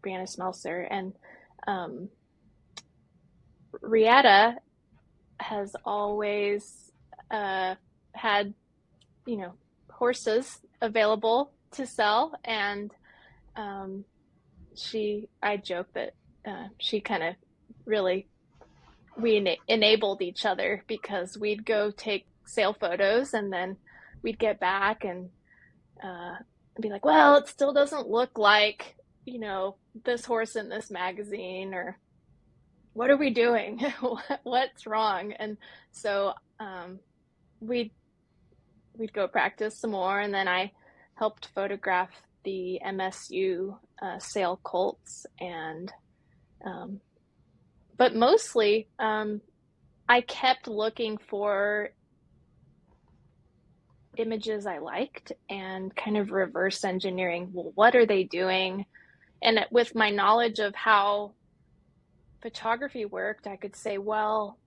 Brianna Smelser. And Riata has always had, horses available to sell. And I joke that she kind of really, we enabled each other, because we'd go take sale photos and then we'd get back and be like, well, it still doesn't look like, this horse in this magazine, or what are we doing? What's wrong? And so we'd go practice some more, and then I helped photograph the MSU sale colts, and but mostly I kept looking for images I liked and kind of reverse engineering, well, what are they doing? And with my knowledge of how photography worked, I could say, well,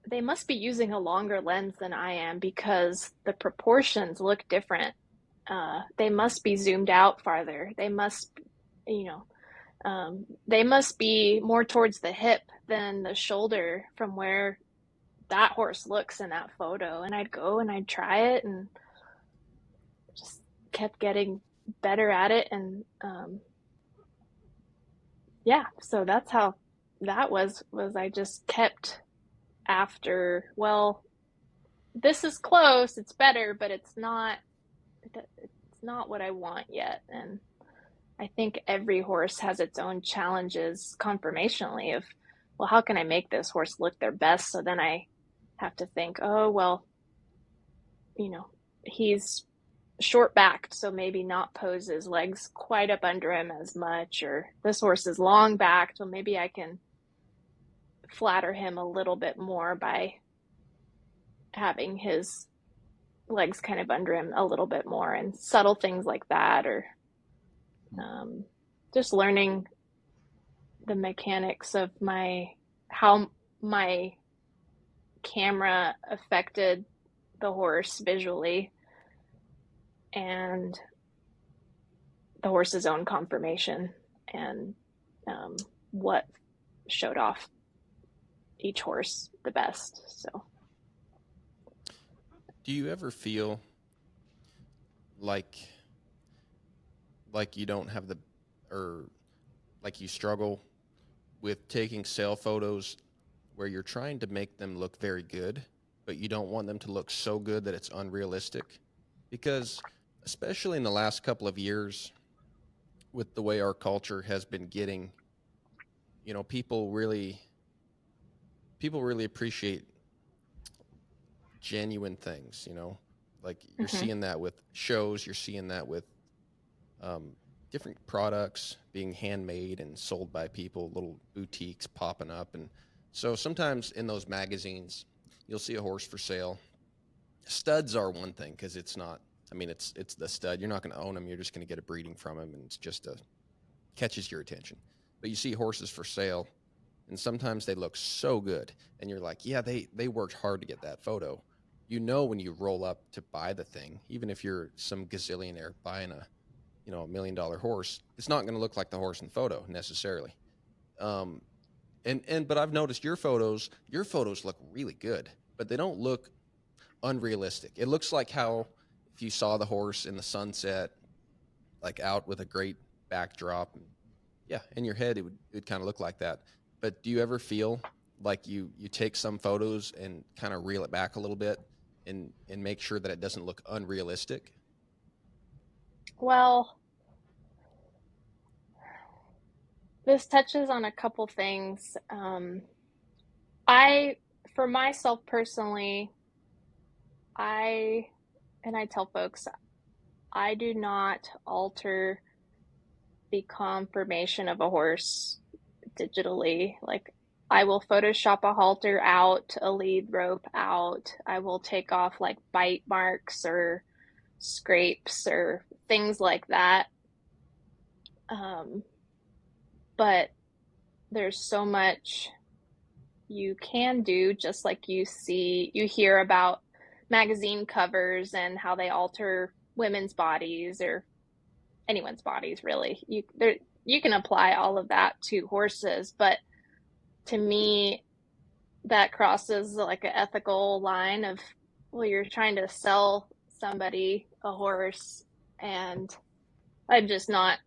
they must be using a longer lens than I am, because the proportions look different. They must be zoomed out farther. They must, they must be more towards the hip than the shoulder from where that horse looks in that photo. And I'd go and I'd try it and just kept getting better at it. And so that's how that was I just kept after, well, this is close, it's better, but it's not what I want yet. And I think every horse has its own challenges conformationally of, well, how can I make this horse look their best? So then I have to think, oh, well, he's short backed, so maybe not pose his legs quite up under him as much, or this horse is long backed, well, maybe I can flatter him a little bit more by having his legs kind of under him a little bit more, and subtle things like that, or just learning the mechanics of how my camera affected the horse visually, and the horse's own conformation, and what showed off each horse the best. So Do you ever feel like you don't have or like you struggle with taking sale photos where you're trying to make them look very good, but you don't want them to look so good that it's unrealistic? Because especially in the last couple of years, with the way our culture has been getting, people really appreciate genuine things, like you're seeing that with shows, you're seeing that with different products being handmade and sold by people, little boutiques popping up. And so sometimes in those magazines, you'll see a horse for sale. Studs are one thing, because it's not, it's the stud. You're not going to own him. You're just going to get a breeding from him, and it's just catches your attention. But you see horses for sale, and sometimes they look so good, and you're like, yeah, they worked hard to get that photo. When you roll up to buy the thing, even if you're some gazillionaire buying a $1 million horse, it's not going to look like the horse in the photo necessarily. But I've noticed your photos look really good, but they don't look unrealistic. It looks like how if you saw the horse in the sunset, like out with a great backdrop, and in your head it would kind of look like that. But do you ever feel like you take some photos and kind of reel it back a little bit and make sure that it doesn't look unrealistic? Well, this touches on a couple things. For myself personally, and I tell folks, I do not alter the conformation of a horse digitally. Like, I will Photoshop a halter out, a lead rope out. I will take off like bite marks or scrapes or things like that. But there's so much you can do, just like you hear about magazine covers and how they alter women's bodies or anyone's bodies, really. You can apply all of that to horses, but to me, that crosses like an ethical line of, well, you're trying to sell somebody a horse, and I'm just not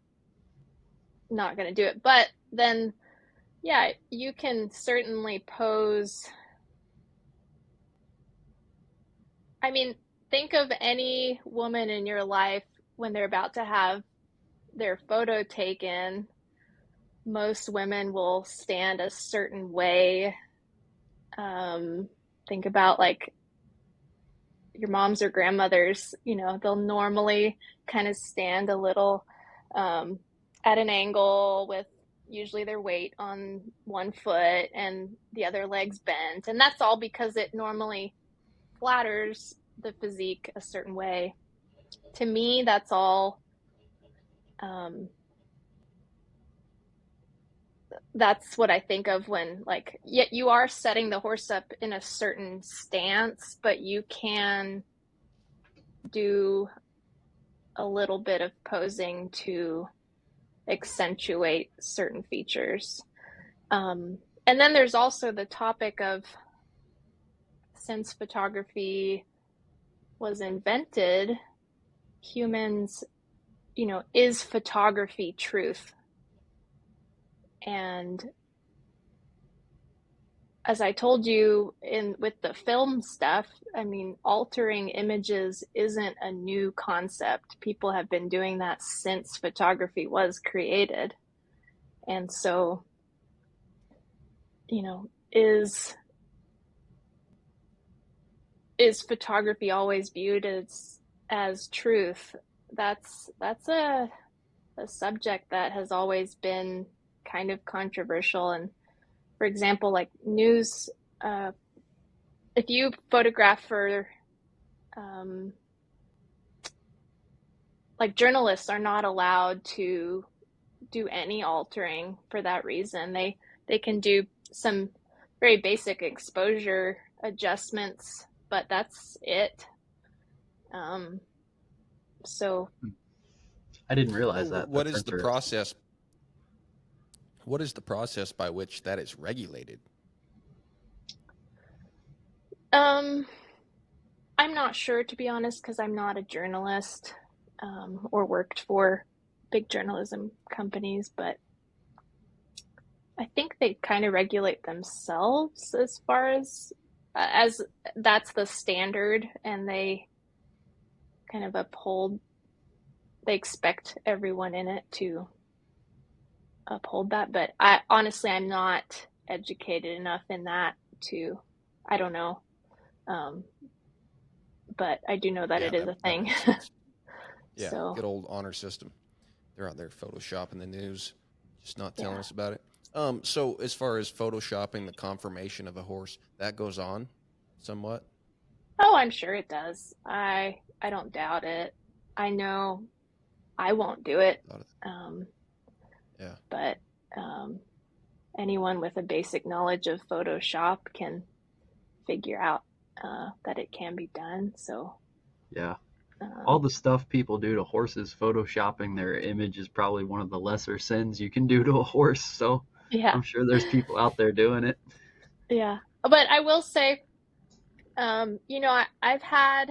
going to do it. But then, yeah, you can certainly pose. I mean, think of any woman in your life when they're about to have their photo taken. Most women will stand a certain way. Think about like your moms or grandmothers, they'll normally kind of stand a little at an angle with usually their weight on one foot and the other leg's bent. And that's all because it normally flatters the physique a certain way. To me, that's all. That's what I think of when, like, yet you are setting the horse up in a certain stance, but you can do a little bit of posing to accentuate certain features. And then there's also the topic of, since photography was invented, humans, is photography truth? And as I told you with the film stuff, I mean, altering images isn't a new concept. People have been doing that since photography was created. And so, is photography always viewed as truth? That's a subject that has always been kind of controversial. And for example, like news, if you photograph for, like, journalists are not allowed to do any altering for that reason. They can do some very basic exposure adjustments, but that's it. So I didn't realize that. What That's is the interesting. process? What is the process by which that is regulated? I'm not sure, to be honest, because I'm not a journalist, or worked for big journalism companies, but I think they kind of regulate themselves as far as that's the standard, and they kind of they expect everyone in it to uphold that. But I'm not educated enough in that I don't know. But I do know that it is a that thing. makes sense. Yeah, So, good old honor system. They're out there photoshopping the news, just not telling yeah. us about it. So as far as photoshopping the conformation of a horse, that goes on somewhat. Oh, I'm sure it does. I don't doubt it. I know I won't do it. Yeah. But anyone with a basic knowledge of Photoshop can figure out that it can be done. So, Yeah. All the stuff people do to horses, photoshopping their image is probably one of the lesser sins you can do to a horse. So yeah, I'm sure there's people out there doing it. yeah. But I will say, I've had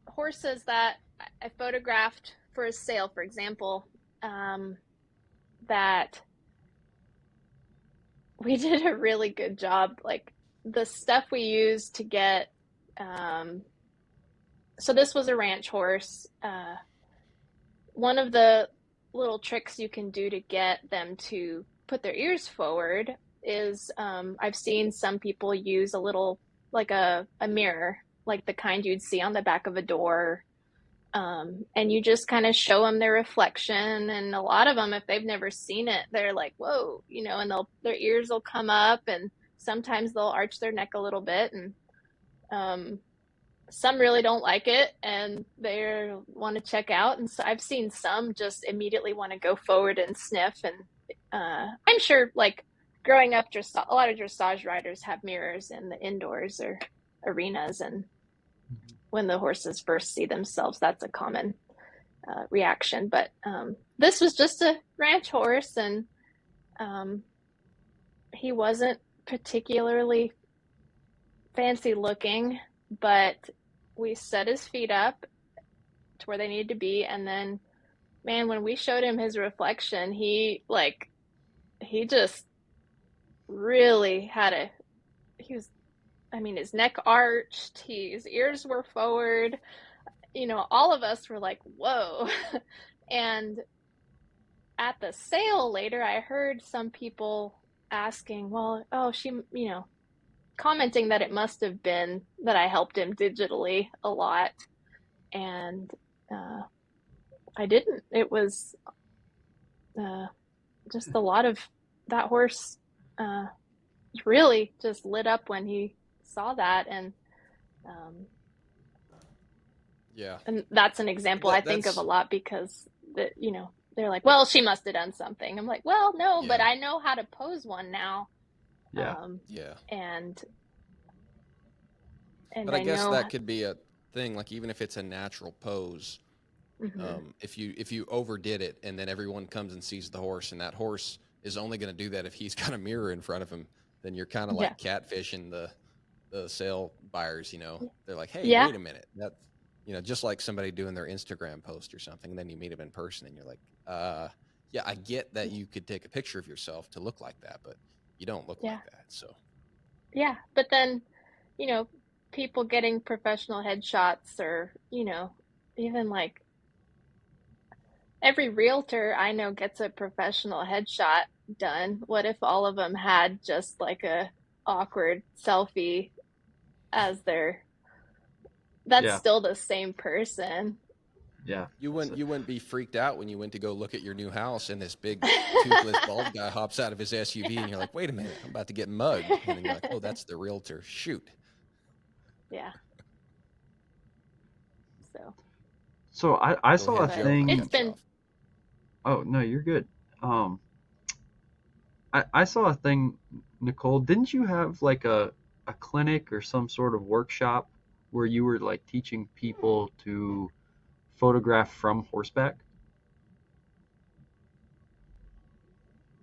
horses that I photographed for a sale, for example, that we did a really good job. Like, the stuff we used to get, so this was a ranch horse. One of the little tricks you can do to get them to put their ears forward is I've seen some people use a little, like a mirror, like the kind you'd see on the back of a door. And you just kind of show them their reflection. And a lot of them, if they've never seen it, they're like, whoa, and their ears will come up, and sometimes they'll arch their neck a little bit. And some really don't like it and they want to check out. And so I've seen some just immediately want to go forward and sniff. And I'm sure, like, growing up, a lot of dressage riders have mirrors in the indoors or arenas. And when the horses first see themselves, that's a common reaction. But this was just a ranch horse, and he wasn't particularly fancy looking, but we set his feet up to where they needed to be. And then, man, when we showed him his reflection, he just really his neck arched, his ears were forward. All of us were like, whoa. And at the sale later, I heard some people asking, well, commenting that it must have been that I helped him digitally a lot. And I didn't. It was just a lot of that horse really just lit up when he saw that. And yeah, and that's an example I think of a lot, because they're like, well, she must have done something. I'm like, well, no, yeah. but I know how to pose one now. Yeah. And but I guess that could be a thing, like, even if it's a natural pose, if you overdid it and then everyone comes and sees the horse, and that horse is only going to do that if he's got a mirror in front of him, then you're kind of like catfishing the sale buyers. They're like, hey, wait a minute, that's just like somebody doing their Instagram post or something, and then you meet them in person and you're like, yeah, I get that you could take a picture of yourself to look like that, but you don't look like that. So yeah, but then people getting professional headshots, or even like every realtor I know gets a professional headshot done. What if all of them had just like a awkward selfie as that's still the same person. Yeah. You wouldn't be freaked out when you went to go look at your new house and this big toothless bald guy hops out of his SUV and you're like, wait a minute, I'm about to get mugged. And then you're like, oh, that's the realtor. Shoot. Yeah. So I saw a ahead, thing. It's been. Oh, no, you're good. I saw a thing, Nicole. Didn't you have like a clinic or some sort of workshop where you were like teaching people to photograph from horseback?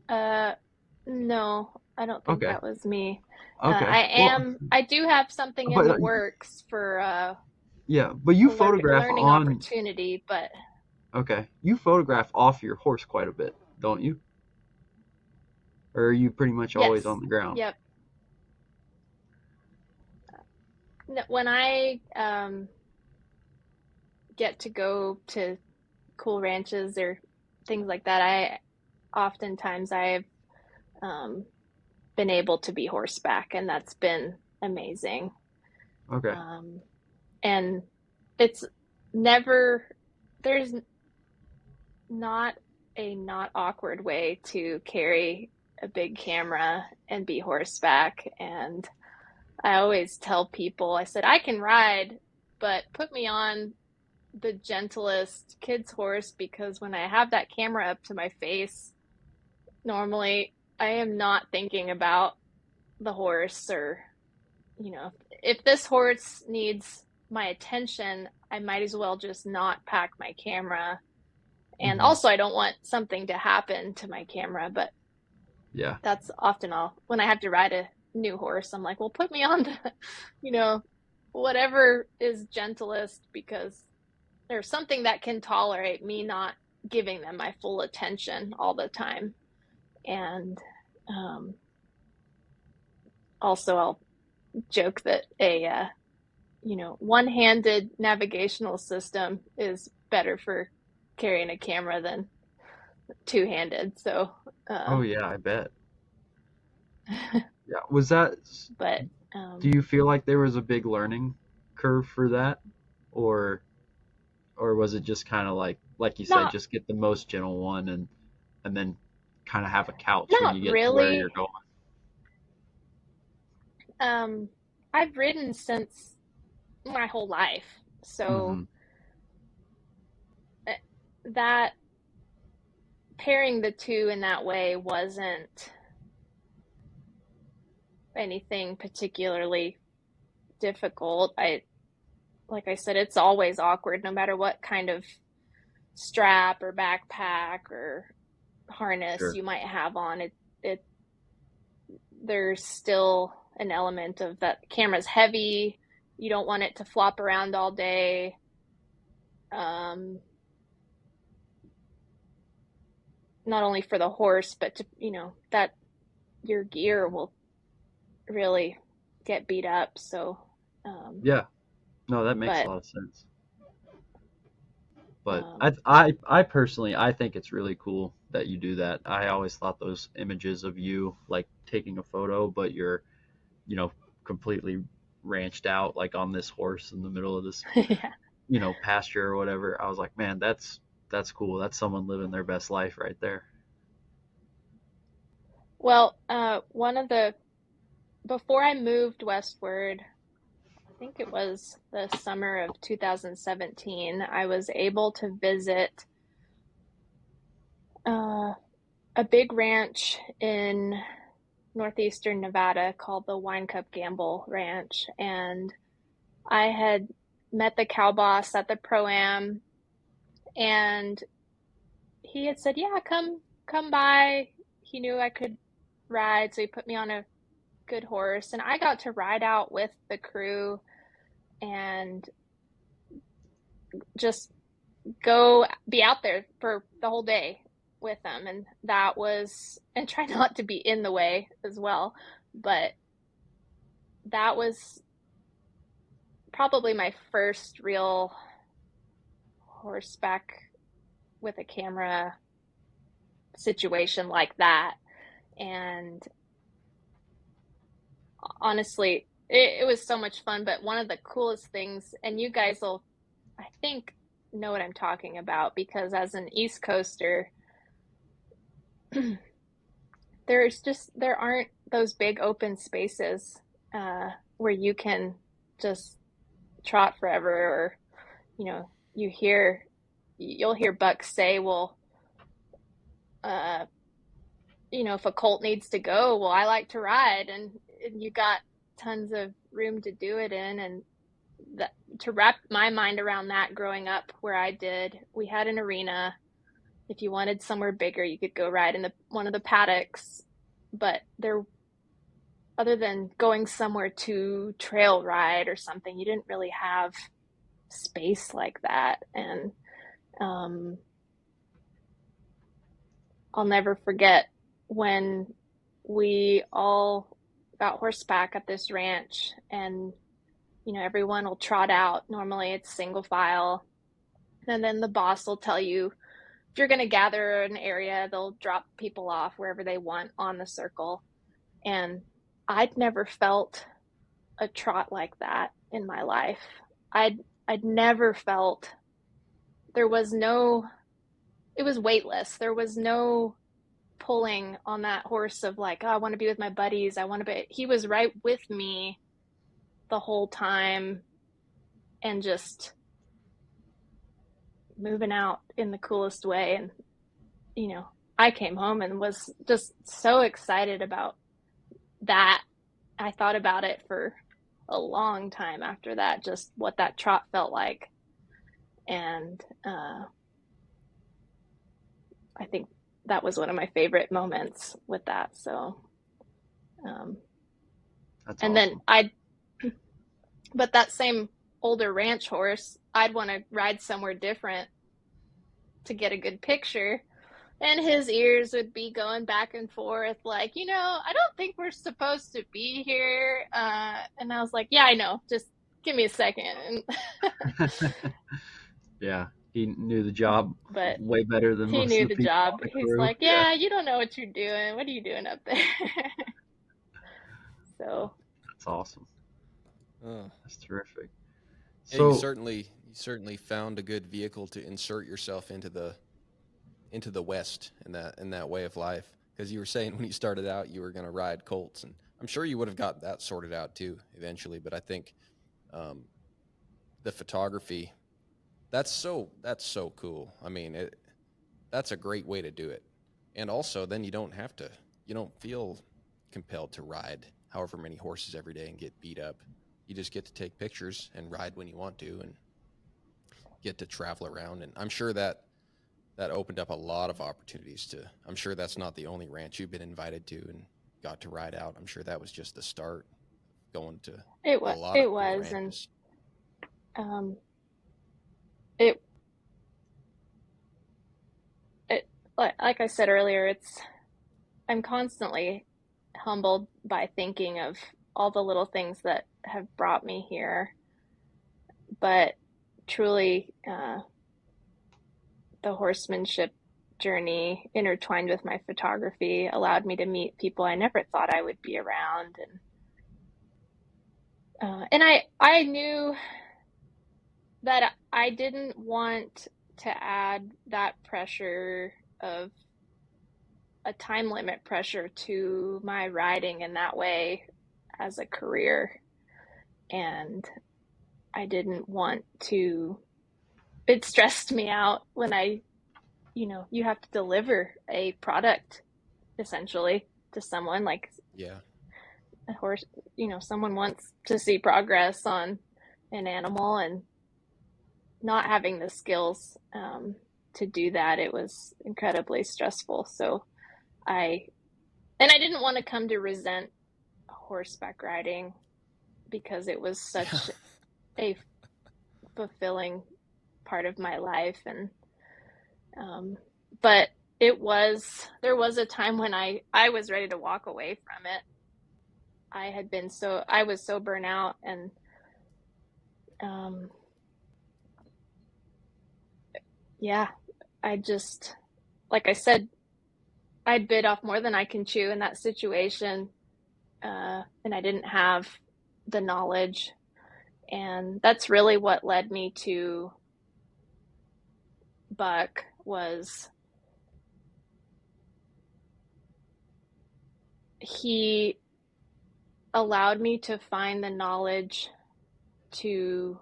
No, I don't think that was me. Okay. I do have something in the works for yeah, but you photograph learning opportunity, but okay, you photograph off your horse quite a bit, don't you? Or are you pretty much always on the ground? Yep. When I get to go to cool ranches or things like that, oftentimes I've been able to be horseback, and that's been amazing. Okay. And it's there's not a not awkward way to carry a big camera and be horseback. And I always tell people, I said, I can ride, but put me on the gentlest kid's horse, because when I have that camera up to my face, normally I am not thinking about the horse, or, if this horse needs my attention, I might as well just not pack my camera. And also, I don't want something to happen to my camera, but yeah, that's often when I have to ride a new horse, I'm like, well, put me on the, whatever is gentlest, because there's something that can tolerate me not giving them my full attention all the time. And also I'll joke that a one-handed navigational system is better for carrying a camera than two-handed. So, Oh yeah, I bet. Yeah. Was that, but do you feel like there was a big learning curve for that? Or was it just kind of like you said, not just get the most gentle one and then kind of have a couch when not you get to where really. you're going? Um, I've ridden since my whole life, so Hmm. uh, that pairing the two in that way wasn't anything particularly difficult. Like I said, it's always awkward no matter what kind of strap or backpack or harness Sure. you might have on. It there's still an element of that camera's heavy. You don't want it to flop around all day. Um, Not only for the horse, but to, that your gear will really get beat up. So, Yeah. No, that makes a but lot of sense. But um, I personally, I think it's really cool that you do that. I always thought those images of you like taking a photo, but you're, you know, completely ranched out like on this horse in the middle of this, yeah. pasture or whatever. I was like, man, that's cool. That's someone living their best life right there. Well, before I moved westward, I think it was the summer of 2017, I was able to visit uh, a big ranch in northeastern Nevada called the Wine Cup Gamble Ranch. And I had met the cow boss at the Pro-Am, and he had said, "Yeah, come by." He knew I could ride, so he put me on a good horse, and I got to ride out with the crew and just go be out there for the whole day with them. And that was, and try not to be in the way as well, but that was probably my first real horseback with a camera situation like that. And honestly, it was so much fun. But one of the coolest things, and you guys will, I think, know what I'm talking about, because as an East Coaster, there aren't those big open spaces where you can just trot forever. Or you know you'll hear bucks say, well, uh, if a colt needs to go, well, I like to ride. And you got tons of room to do it in. And that, to wrap my mind around that, growing up where I did, we had an arena. If you wanted somewhere bigger, you could go ride in one of the paddocks. But there, other than going somewhere to trail ride or something, you didn't really have space like that. And um, I'll never forget when we all got horseback at this ranch, and everyone will trot out. Normally it's single file, and then the boss will tell you, if you're going to gather an area, they'll drop people off wherever they want on the circle. And I'd never felt a trot like that in my life. I'd never felt, there was no, it was weightless. There was no pulling on that horse of like, oh, I want to be with my buddies. He was right with me the whole time, and just moving out in the coolest way. And, I came home and was just so excited about that. I thought about it for a long time after that, just what that trot felt like. And I think that was one of my favorite moments with that. So, um, That's and then awesome. but that same older ranch horse, I'd want to ride somewhere different to get a good picture. And his ears would be going back and forth, like, I don't think we're supposed to be here. And I was like, yeah, I know. Just give me a second. Yeah. He knew the job but way better than he most knew of the the people on job. the He's crew. like, yeah, you don't know what you're doing. What are you doing up there? So, That's awesome. Oh. That's terrific. Yeah, you So certainly found a good vehicle to insert yourself into the West in that way of life. Because you were saying when you started out, you were going to ride colts, and I'm sure you would have got that sorted out too eventually. But I think um, the photography that's so cool. I mean, that's a great way to do it. And also, then you don't feel compelled to ride however many horses every day and get beat up. You just get to take pictures and ride when you want to and get to travel around. And I'm sure that opened up a lot of opportunities I'm sure that's not the only ranch you've been invited to and got to ride out. I'm sure that was just the start going to a lot of it cool was, and ranches. um, it it like I said earlier, I'm constantly humbled by thinking of all the little things that have brought me here. But truly, the horsemanship journey intertwined with my photography allowed me to meet people I never thought I would be around, and I knew that I didn't want to add that pressure of a time limit pressure to my riding in that way as a career. And I didn't want to, it stressed me out when you have to deliver a product essentially to someone like Yeah. a horse, someone wants to see progress on an animal, and not having the skills to do that, it was incredibly stressful. So I, and I didn't want to come to resent horseback riding because it was Yeah. such a fulfilling part of my life. And but there was a time when I was ready to walk away from it. I was so burnt out, and um yeah, I just, like I said, I'd bit off more than I can chew in that situation, and I didn't have the knowledge, and that's really what led me to Buck. Was he allowed me to find the knowledge to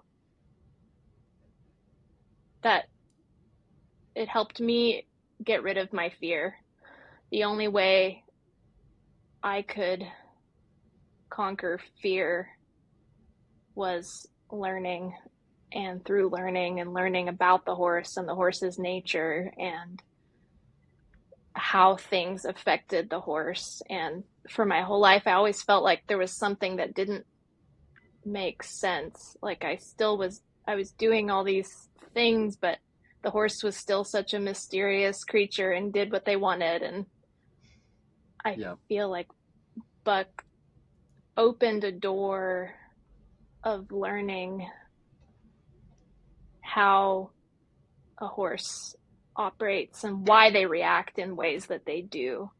that it helped me get rid of my fear. The only way I could conquer fear was learning, and through learning and learning about the horse and the horse's nature and how things affected the horse. And for my whole life, I always felt like there was something that didn't make sense. Like I was doing all these things, but the horse was still such a mysterious creature and did what they wanted. And I yeah, feel like Buck opened a door of learning how a horse operates and why they react in ways that they do.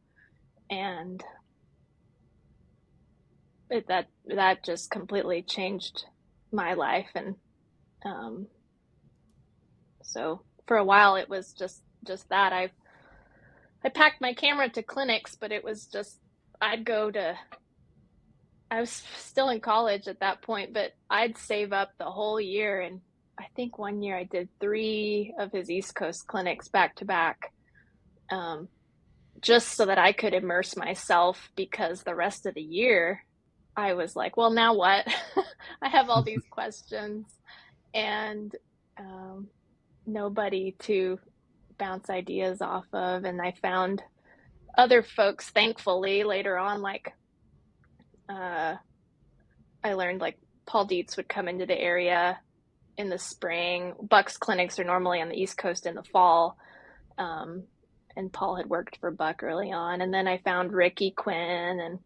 And that just completely changed my life. And um, so for a while it was just that I packed my camera to clinics, but it was just I'd go to I was still in college at that point, but I'd save up the whole year. And I think one year I did 3 of his East Coast clinics back to back, um, just so that I could immerse myself, because the rest of the year I was like, well, now what? I have all these questions, and um, nobody to bounce ideas off of. And I found other folks, thankfully, later on, like uh, I learned like Paul Dietz would come into the area in the spring. Buck's clinics are normally on the East Coast in the fall. Um, and Paul had worked for Buck early on. And then I found Ricky Quinn and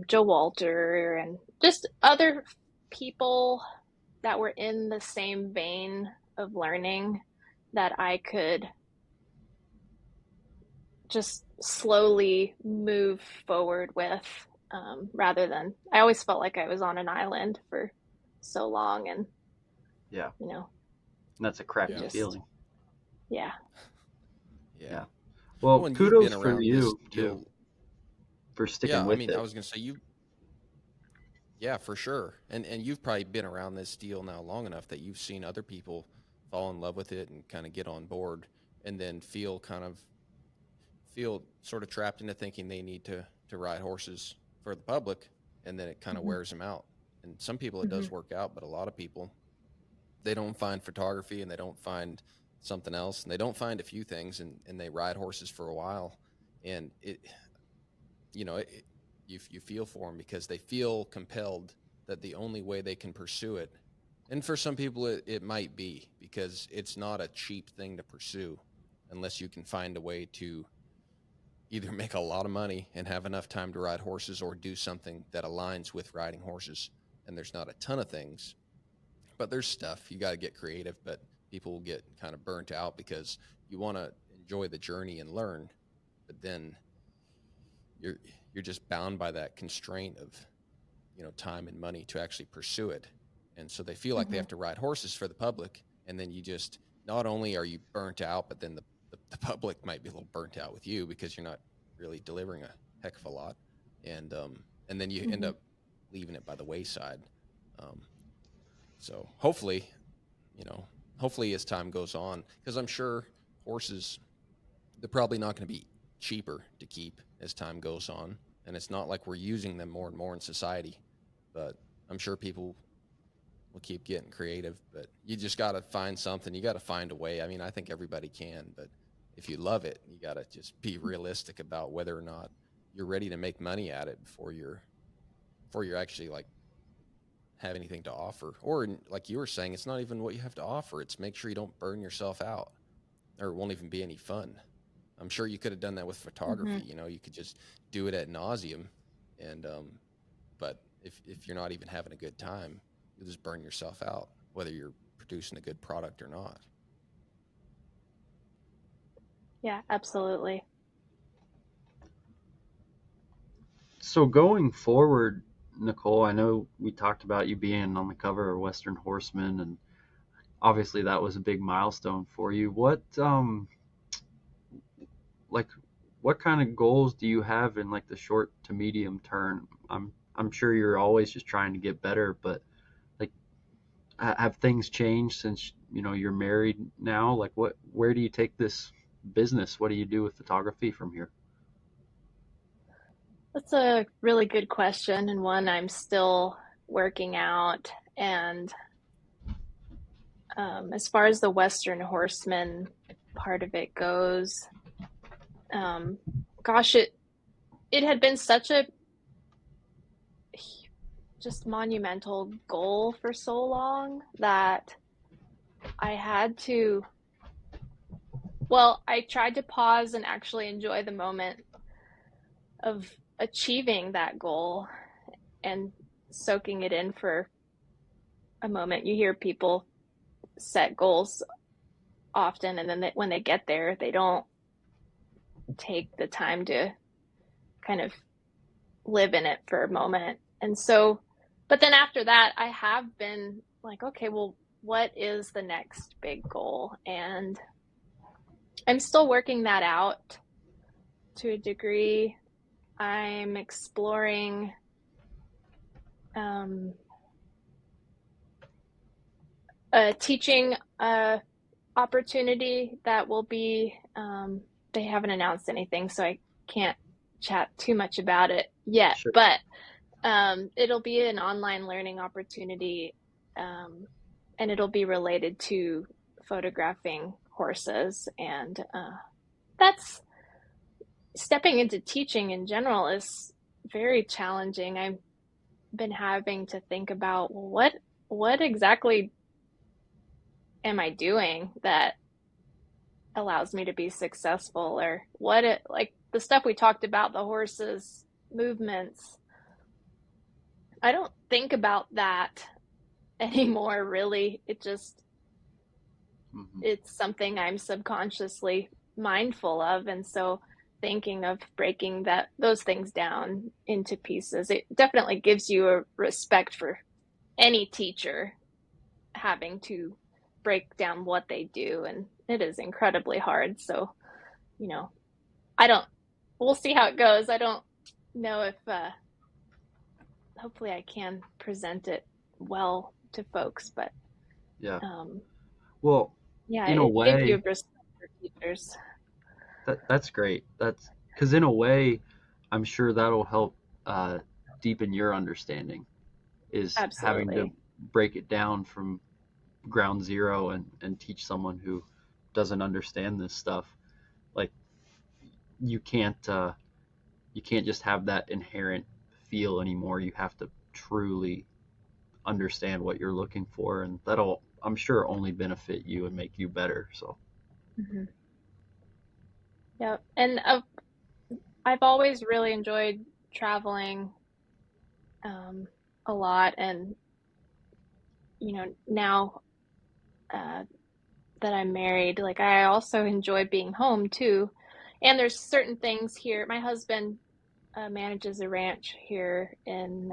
Joe Walter and just other people that were in the same vein of learning that I could just slowly move forward with, rather than, I always felt like I was on an island for so long, and Yeah. you know, And that's a crappy just, feeling. yeah. Yeah. Well, Well, and you've kudos been for around this you too deal. for sticking Yeah, I with mean, I it. was gonna say yeah, for sure. And you've probably been around this deal now long enough that you've seen other people fall in love with it and kind of get on board, and then feel sort of trapped into thinking they need to ride horses for the public, and then it kind of Mm-hmm. wears them out. And some people it Mm-hmm. does work out, but a lot of people, they don't find photography, and they don't find something else, and they don't find a few things, and they ride horses for a while, and you feel for them because they feel compelled that the only way they can pursue it, and for some people it might be because it's not a cheap thing to pursue unless you can find a way to either make a lot of money and have enough time to ride horses, or do something that aligns with riding horses. And there's not a ton of things, but there's stuff. You got to get creative, but people will get kind of burnt out because you want to enjoy the journey and learn, but then you're you're just bound by that constraint of time and money to actually pursue it. And so they feel like they Mm-hmm. have to ride horses for the public, and then you just, not only are you burnt out, but then the public might be a little burnt out with you because you're not really delivering a heck of a lot, and then you end Mm-hmm. up leaving it by the wayside. um, so hopefully as time goes on, because I'm sure horses, they're probably not going to be cheaper to keep as time goes on, and it's not like we're using them more and more in society, but I'm sure people will keep getting creative. But you just got to find something. You got to find a way. I mean, I think everybody can, but if you love it, you got to just be realistic about whether or not you're ready to make money at it before you're actually like have anything to offer. Or like you were saying, it's not even what you have to offer. It's make sure you don't burn yourself out, or it won't even be any fun. I'm sure you could have done that with Mm-hmm. photography. You could just do it at nauseum, and but if you're not even having a good time, you'll just burn yourself out, whether you're producing a good product or not. Yeah, absolutely. So going forward, Nicole, I know we talked about you being on the cover of Western Horseman, and obviously that was a big milestone for you. Like what kind of goals do you have in like the short to medium term? I'm sure you're always just trying to get better, but like have things changed since you're married now? Like where do you take this business? What do you do with photography from here? That's a really good question, and one I'm still working out. And as far as the Western Horseman part of it goes, um, gosh, it had been such a just monumental goal for so long that I had to. Well, I tried to pause and actually enjoy the moment of achieving that goal and soaking it in for a moment. You hear people set goals often, and then when they get there, they don't take the time to kind of live in it for a moment. And so, but then after that, I have been like, okay, well, what is the next big goal? And I'm still working that out to a degree. I'm exploring um, a teaching opportunity that will be, they haven't announced anything, so I can't chat too much about it yet, Sure. but it'll be an online learning opportunity, and it'll be related to photographing horses. And that's stepping into teaching in general is very challenging. I've been having to think about, well, what exactly am I doing that allows me to be successful, or like the stuff we talked about, the horses movements. I don't think about that anymore, really. It just Hmm. it's something I'm subconsciously mindful of. And so thinking of breaking those things down into pieces, it definitely gives you a respect for any teacher having to break down what they do. And it is incredibly hard. So, you know, I don't, we'll see how it goes. I don't know if, hopefully I can present it well to folks, but Yeah. um, Well, yeah, in a it gives you way, respect for teachers. that's great. That's because in a way, I'm sure that'll help deepen your understanding, is having to Absolutely. break it down from ground zero and teach someone who doesn't understand this stuff. Like you can't you can't just have that inherent feel anymore. You have to truly understand what you're looking for, and that'll, I'm sure, only benefit you and make you better. So Hmm. Yep. And I've always really enjoyed traveling um, a lot. And, now uh, that I'm married, like I also enjoy being home too. And there's certain things here. My husband manages a ranch here in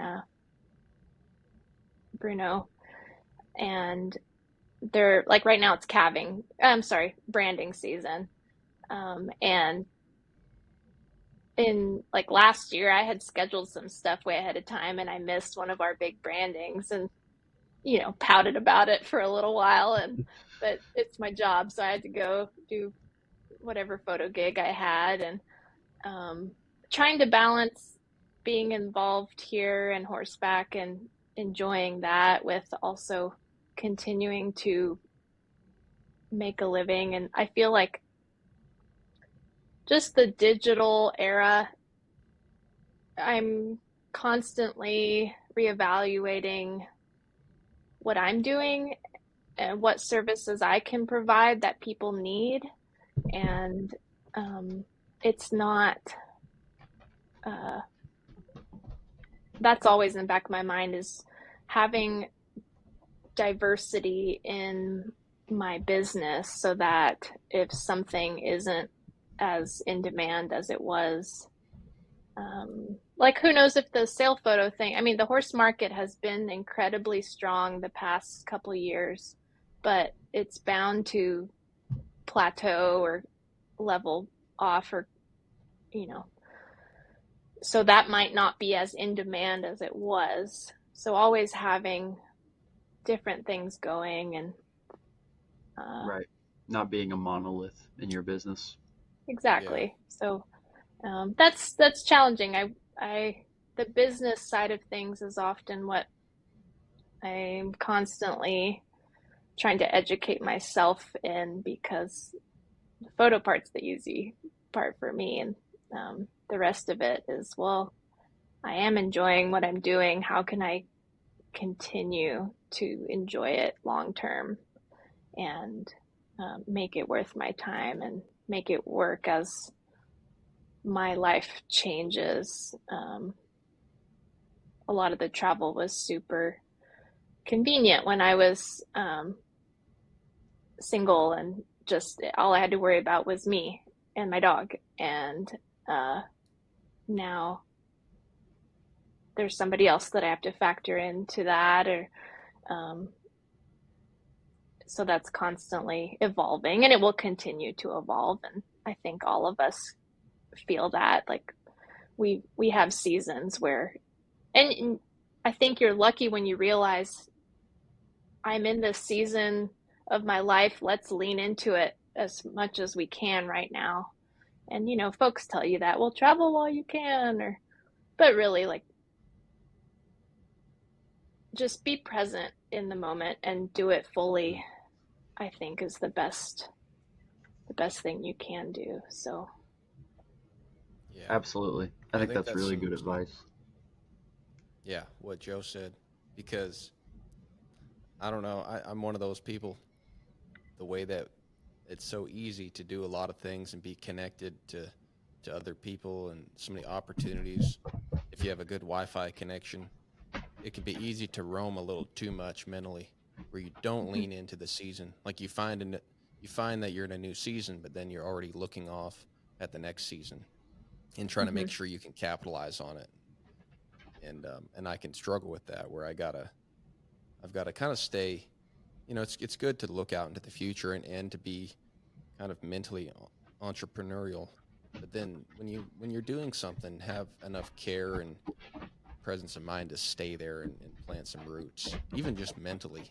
Bruneau. And they're like right now it's calving. I'm sorry, branding season. And in like last year, I had scheduled some stuff way ahead of time and I missed one of our big brandings and, pouted about it for a little while. But it's my job. So I had to go do whatever photo gig I had. And um, trying to balance being involved here and horseback and enjoying that with also continuing to make a living. And I feel like just the digital era, I'm constantly reevaluating what I'm doing and what services I can provide that people need. And um, it's not, uh, that's always in the back of my mind is having diversity in my business so that if something isn't as in demand as it was, like who knows if the sale photo thing, I mean, the horse market has been incredibly strong the past couple of years, but it's bound to plateau or level off or, you know, so that might not be as in demand as it was. So always having different things going and uh, right, not being a monolith in your business. Yeah. exactly. So that's challenging. I the business side of things is often what I'm constantly trying to educate myself in because the photo part's the easy part for me, and the rest of it is, well, I am enjoying what I'm doing. How can I continue to enjoy it long term and make it worth my time and make it work as my life changes? A lot of the travel was super convenient when I was single and just all I had to worry about was me and my dog. And uh, now there's somebody else that I have to factor into that, or um, so that's constantly evolving, and it will continue to evolve. And I think all of us feel that, like we have seasons where, and I think you're lucky when you realize I'm in this season of my life. Let's lean into it as much as we can right now. And folks tell you that, well, travel while you can, or but really, like, just be present in the moment and do it fully. I think is the best thing you can do. So, Yeah. Absolutely, I I think think that's that's really good advice. yeah, what Joe said, because I don't know, I'm one of those people, the way that it's so easy to do a lot of things and be connected to other people and so many opportunities. If you have a good Wi-Fi connection, it can be easy to roam a little too much mentally, where you don't lean into the season. Like you find you find that you're in a new season, but then you're already looking off at the next season and trying to Mm-hmm. make sure you can capitalize on it. And I can struggle with that, where I've got to kind of stay, it's good to look out into the future and to be kind of mentally entrepreneurial. But then when you're doing something, have enough care and presence of mind to stay there and plant some roots, even just mentally,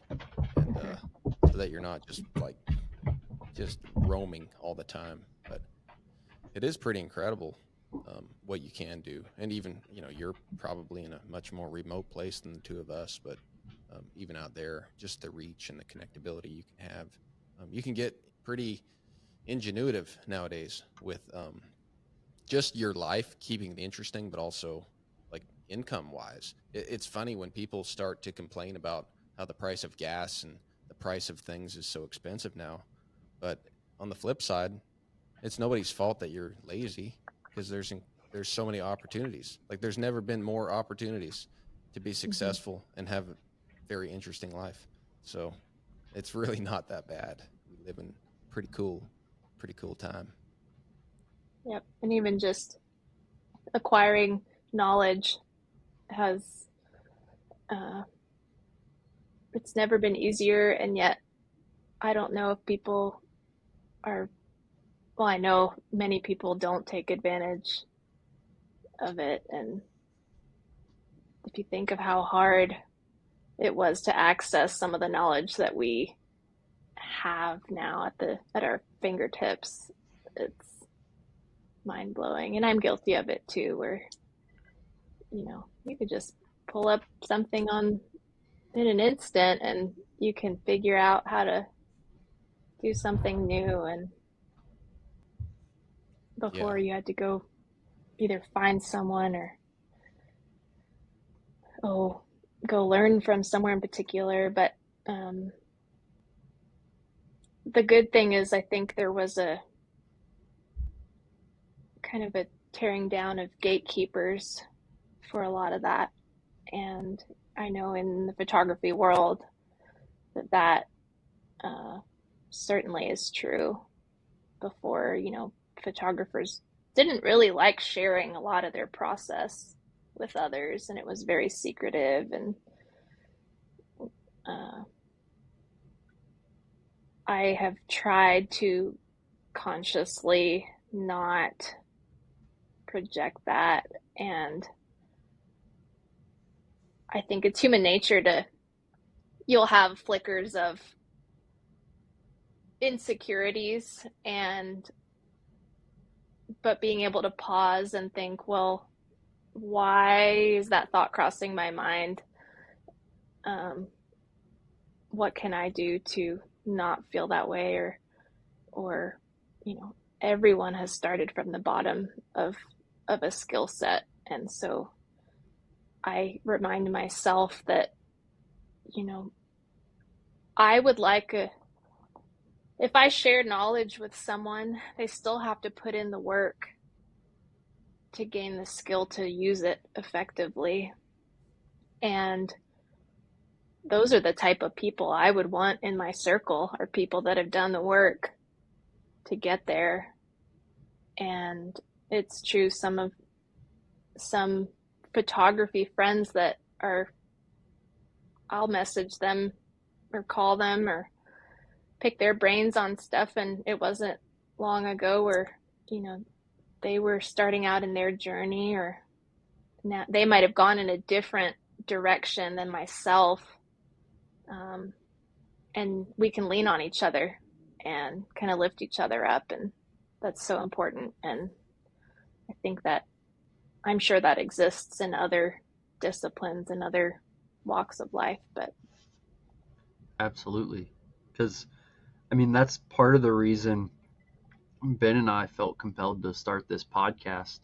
and so that you're not just roaming all the time. But it is pretty incredible what you can do, and even you're probably in a much more remote place than the two of us, but even out there, just the reach and the connectability you can have, you can get pretty ingenuitive nowadays with just your life, keeping it interesting, but also like income wise. It's funny when people start to complain about how the price of gas and the price of things is so expensive now. But on the flip side, it's nobody's fault that you're lazy, because there's so many opportunities. Like there's never been more opportunities to be successful and have a very interesting life. So it's really not that bad. We live in pretty cool time. Yep. And even just acquiring knowledge has, it's never been easier. And yet I don't know if people are, well, I know many people don't take advantage of it. And if you think of how hard it was to access some of the knowledge that we have now at our fingertips, it's mind blowing. And I'm guilty of it too, where you could just pull up something in an instant and you can figure out how to do something new. And before you had to go either find someone or go learn from somewhere in particular. But the good thing is, I think there was a kind of a tearing down of gatekeepers for a lot of that. And I know in the photography world that certainly is true. Before, photographers didn't really like sharing a lot of their process with others, and it was very secretive. And I have tried to consciously not project that. And I think it's human nature you'll have flickers of insecurities, but being able to pause and think, well, why is that thought crossing my mind? What can I do to not feel that way? Or everyone has started from the bottom of a skill set. And so I remind myself that, I would like if I share knowledge with someone, they still have to put in the work to gain the skill to use it effectively. And those are the type of people I would want in my circle, are people that have done the work to get there. And it's true, some photography friends that I'll message them or call them or pick their brains on stuff, and it wasn't long ago where they were starting out in their journey, or now they might have gone in a different direction than myself, and we can lean on each other and kind of lift each other up, and that's so important. And I think that I'm sure that exists in other disciplines and other walks of life. But Absolutely. Because, that's part of the reason Ben and I felt compelled to start this podcast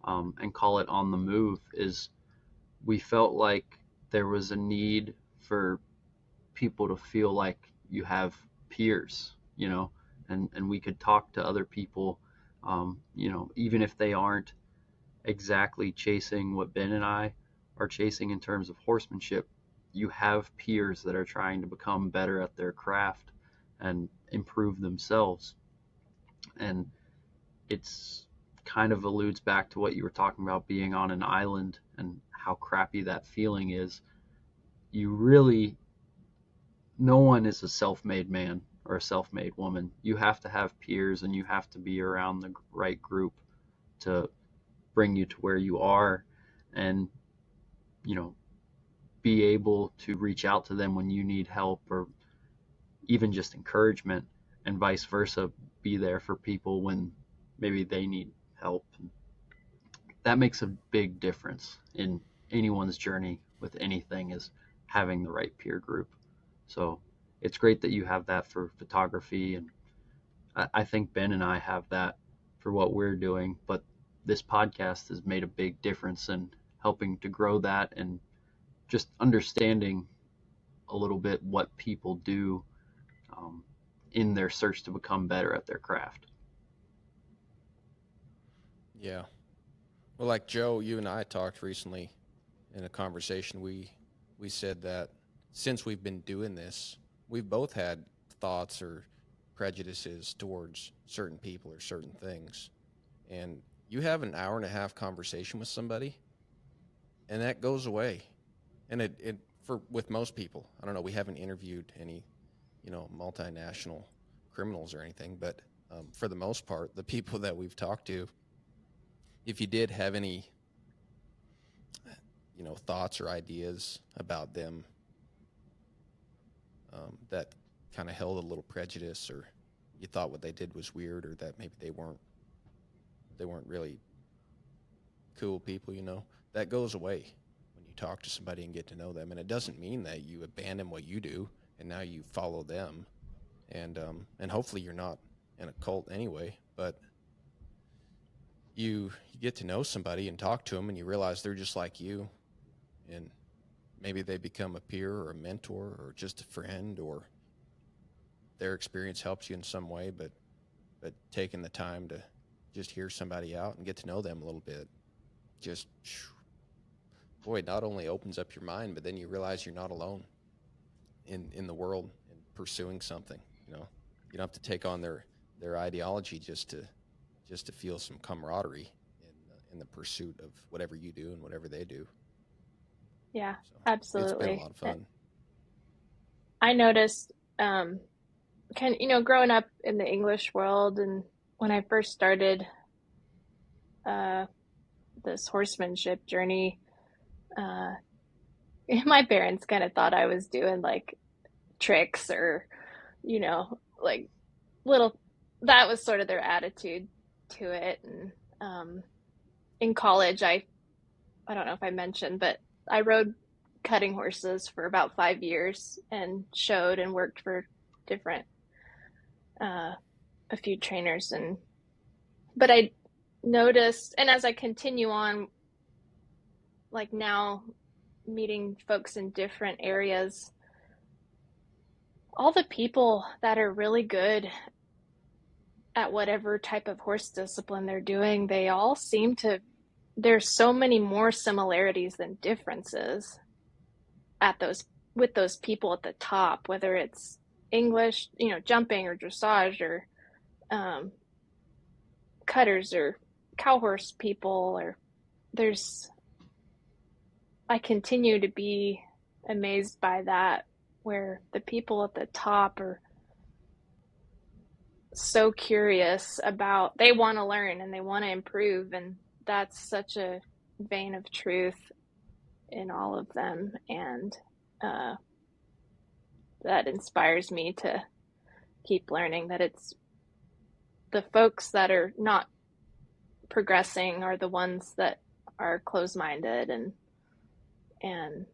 and call it On the Move, is we felt like there was a need for people to feel like you have peers, and we could talk to other people, even if they aren't exactly chasing what Ben and I are chasing in terms of horsemanship. You have peers that are trying to become better at their craft, and improve themselves. And it's kind of alludes back to what you were talking about, being on an island and how crappy that feeling is. You really, no one is a self-made man or a self-made woman. You have to have peers, and you have to be around the right group to bring you to where you are, and be able to reach out to them when you need help, or even just encouragement, and vice versa, be there for people when maybe they need help. That makes a big difference in anyone's journey with anything, is having the right peer group. So it's great that you have that for photography, and I think Ben and I have that for what we're doing, but this podcast has made a big difference in helping to grow that, and just understanding a little bit what people do in their search to become better at their craft. Yeah. Well, like Joe, you and I talked recently in a conversation. We said that since we've been doing this, we've both had thoughts or prejudices towards certain people or certain things. And you have an hour and a half conversation with somebody, and that goes away. And with most people, I don't know, we haven't interviewed any, multinational criminals or anything, but for the most part, the people that we've talked to, if you did have any, thoughts or ideas about them that kind of held a little prejudice, or you thought what they did was weird, or that maybe they weren't really cool people, that goes away when you talk to somebody and get to know them. And it doesn't mean that you abandon what you do and now you follow them, and hopefully you're not in a cult anyway, but you get to know somebody and talk to them, and you realize they're just like you, and maybe they become a peer or a mentor or just a friend, or their experience helps you in some way, but taking the time to just hear somebody out and get to know them a little bit, just, boy, it not only opens up your mind, but then you realize you're not alone in the world in pursuing something. You don't have to take on their ideology just to feel some camaraderie in the pursuit of whatever you do and whatever they do. Yeah, So absolutely. It's been a lot of fun. I noticed, growing up in the English world, and when I first started this horsemanship journey, my parents kind of thought I was doing like tricks, or, like little, that was sort of their attitude to it. And in college, I don't know if I mentioned, but I rode cutting horses for about 5 years and showed and worked for different, a few trainers. But I noticed, and as I continue on, like now meeting folks in different areas, all the people that are really good at whatever type of horse discipline they're doing, they all seem to, there's so many more similarities than differences with those people at the top, whether it's English, jumping or dressage, or cutters or cow horse people, or I continue to be amazed by that, where the people at the top are so curious about, they want to learn and they want to improve, and that's such a vein of truth in all of them, and that inspires me to keep learning, that it's the folks that are not progressing are the ones that are closed-minded, and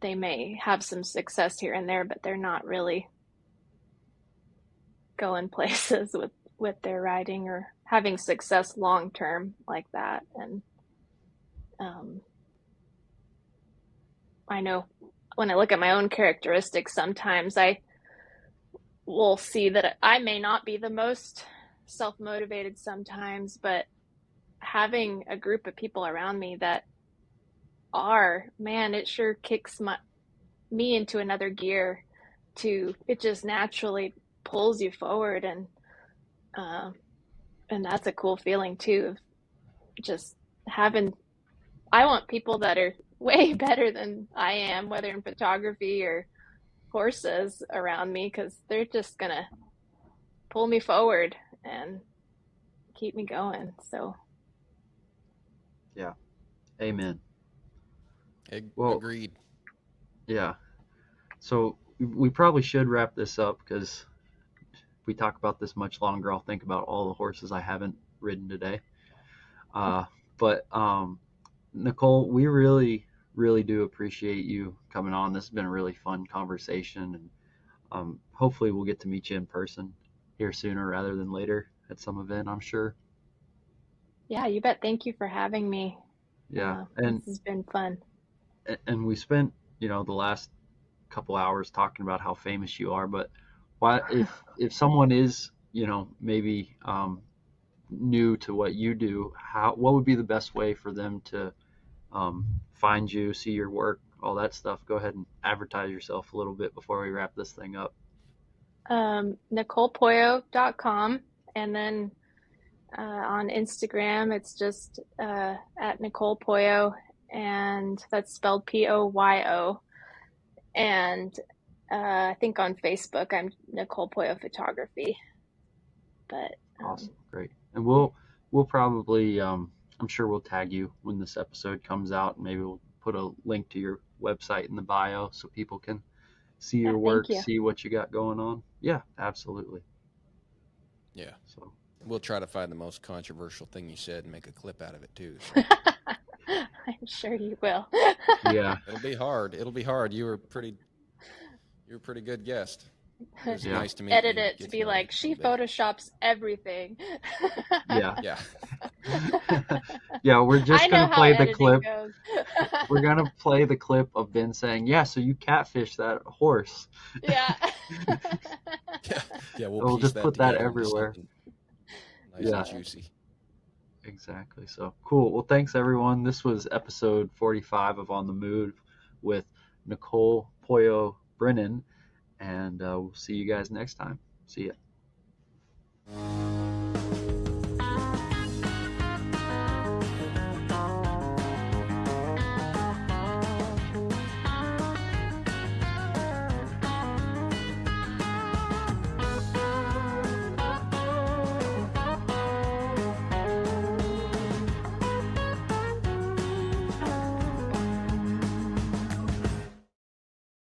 they may have some success here and there, but they're not really going places with their riding or having success long term like that. And I know when I look at my own characteristics, sometimes I will see that I may not be the most self-motivated sometimes, but having a group of people around me that are, man, it sure kicks me into another gear. It just naturally pulls you forward, and that's a cool feeling too, of just having. I want people that are way better than I am, whether in photography or horses, around me, because they're just gonna pull me forward and keep me going. So Yeah. Amen. Ag- Well, Agreed. yeah. So we probably should wrap this up, because if we talk about this much longer, I'll think about all the horses I haven't ridden today. But Nicole, we really, really do appreciate you coming on. This has been a really fun conversation, and hopefully we'll get to meet you in person here sooner rather than later at some event, I'm sure. yeah, you bet. Thank you for having me. Yeah. This has been fun. And we spent, the last couple hours talking about how famous you are, but why, if someone is, maybe new to what you do, what would be the best way for them to find you, see your work, all that stuff? Go ahead and advertise yourself a little bit before we wrap this thing up. NicolePoyo.com, and then on Instagram it's just at Nicole Poyo, and that's spelled Poyo. And I think on Facebook I'm Nicole Poyo Photography. But Awesome, great. And we'll probably I'm sure we'll tag you when this episode comes out, and maybe we'll put a link to your website in the bio so people can see your yeah, work, thank you. see what you got going on. Yeah, absolutely. Yeah. So We'll try to find the most controversial thing you said and make a clip out of it too. So. I'm sure you will. yeah, It'll be hard. It'll be hard. You were a pretty good guest. It was Yeah. nice to meet Edit you. it Get to to be know you like, a she little bit. photoshops everything. yeah, Yeah. yeah. We're I just know gonna how play the editing clip. goes. We're gonna play the clip of Ben saying, "Yeah, so you catfish that horse." Yeah. Yeah. We'll We'll piece just that put that together into everywhere. something nice Yeah, and juicy. exactly. So cool. Well, thanks everyone. This was episode 45 of On the Move with Nicole Poyo Brennan, and we'll see you guys next time. See ya.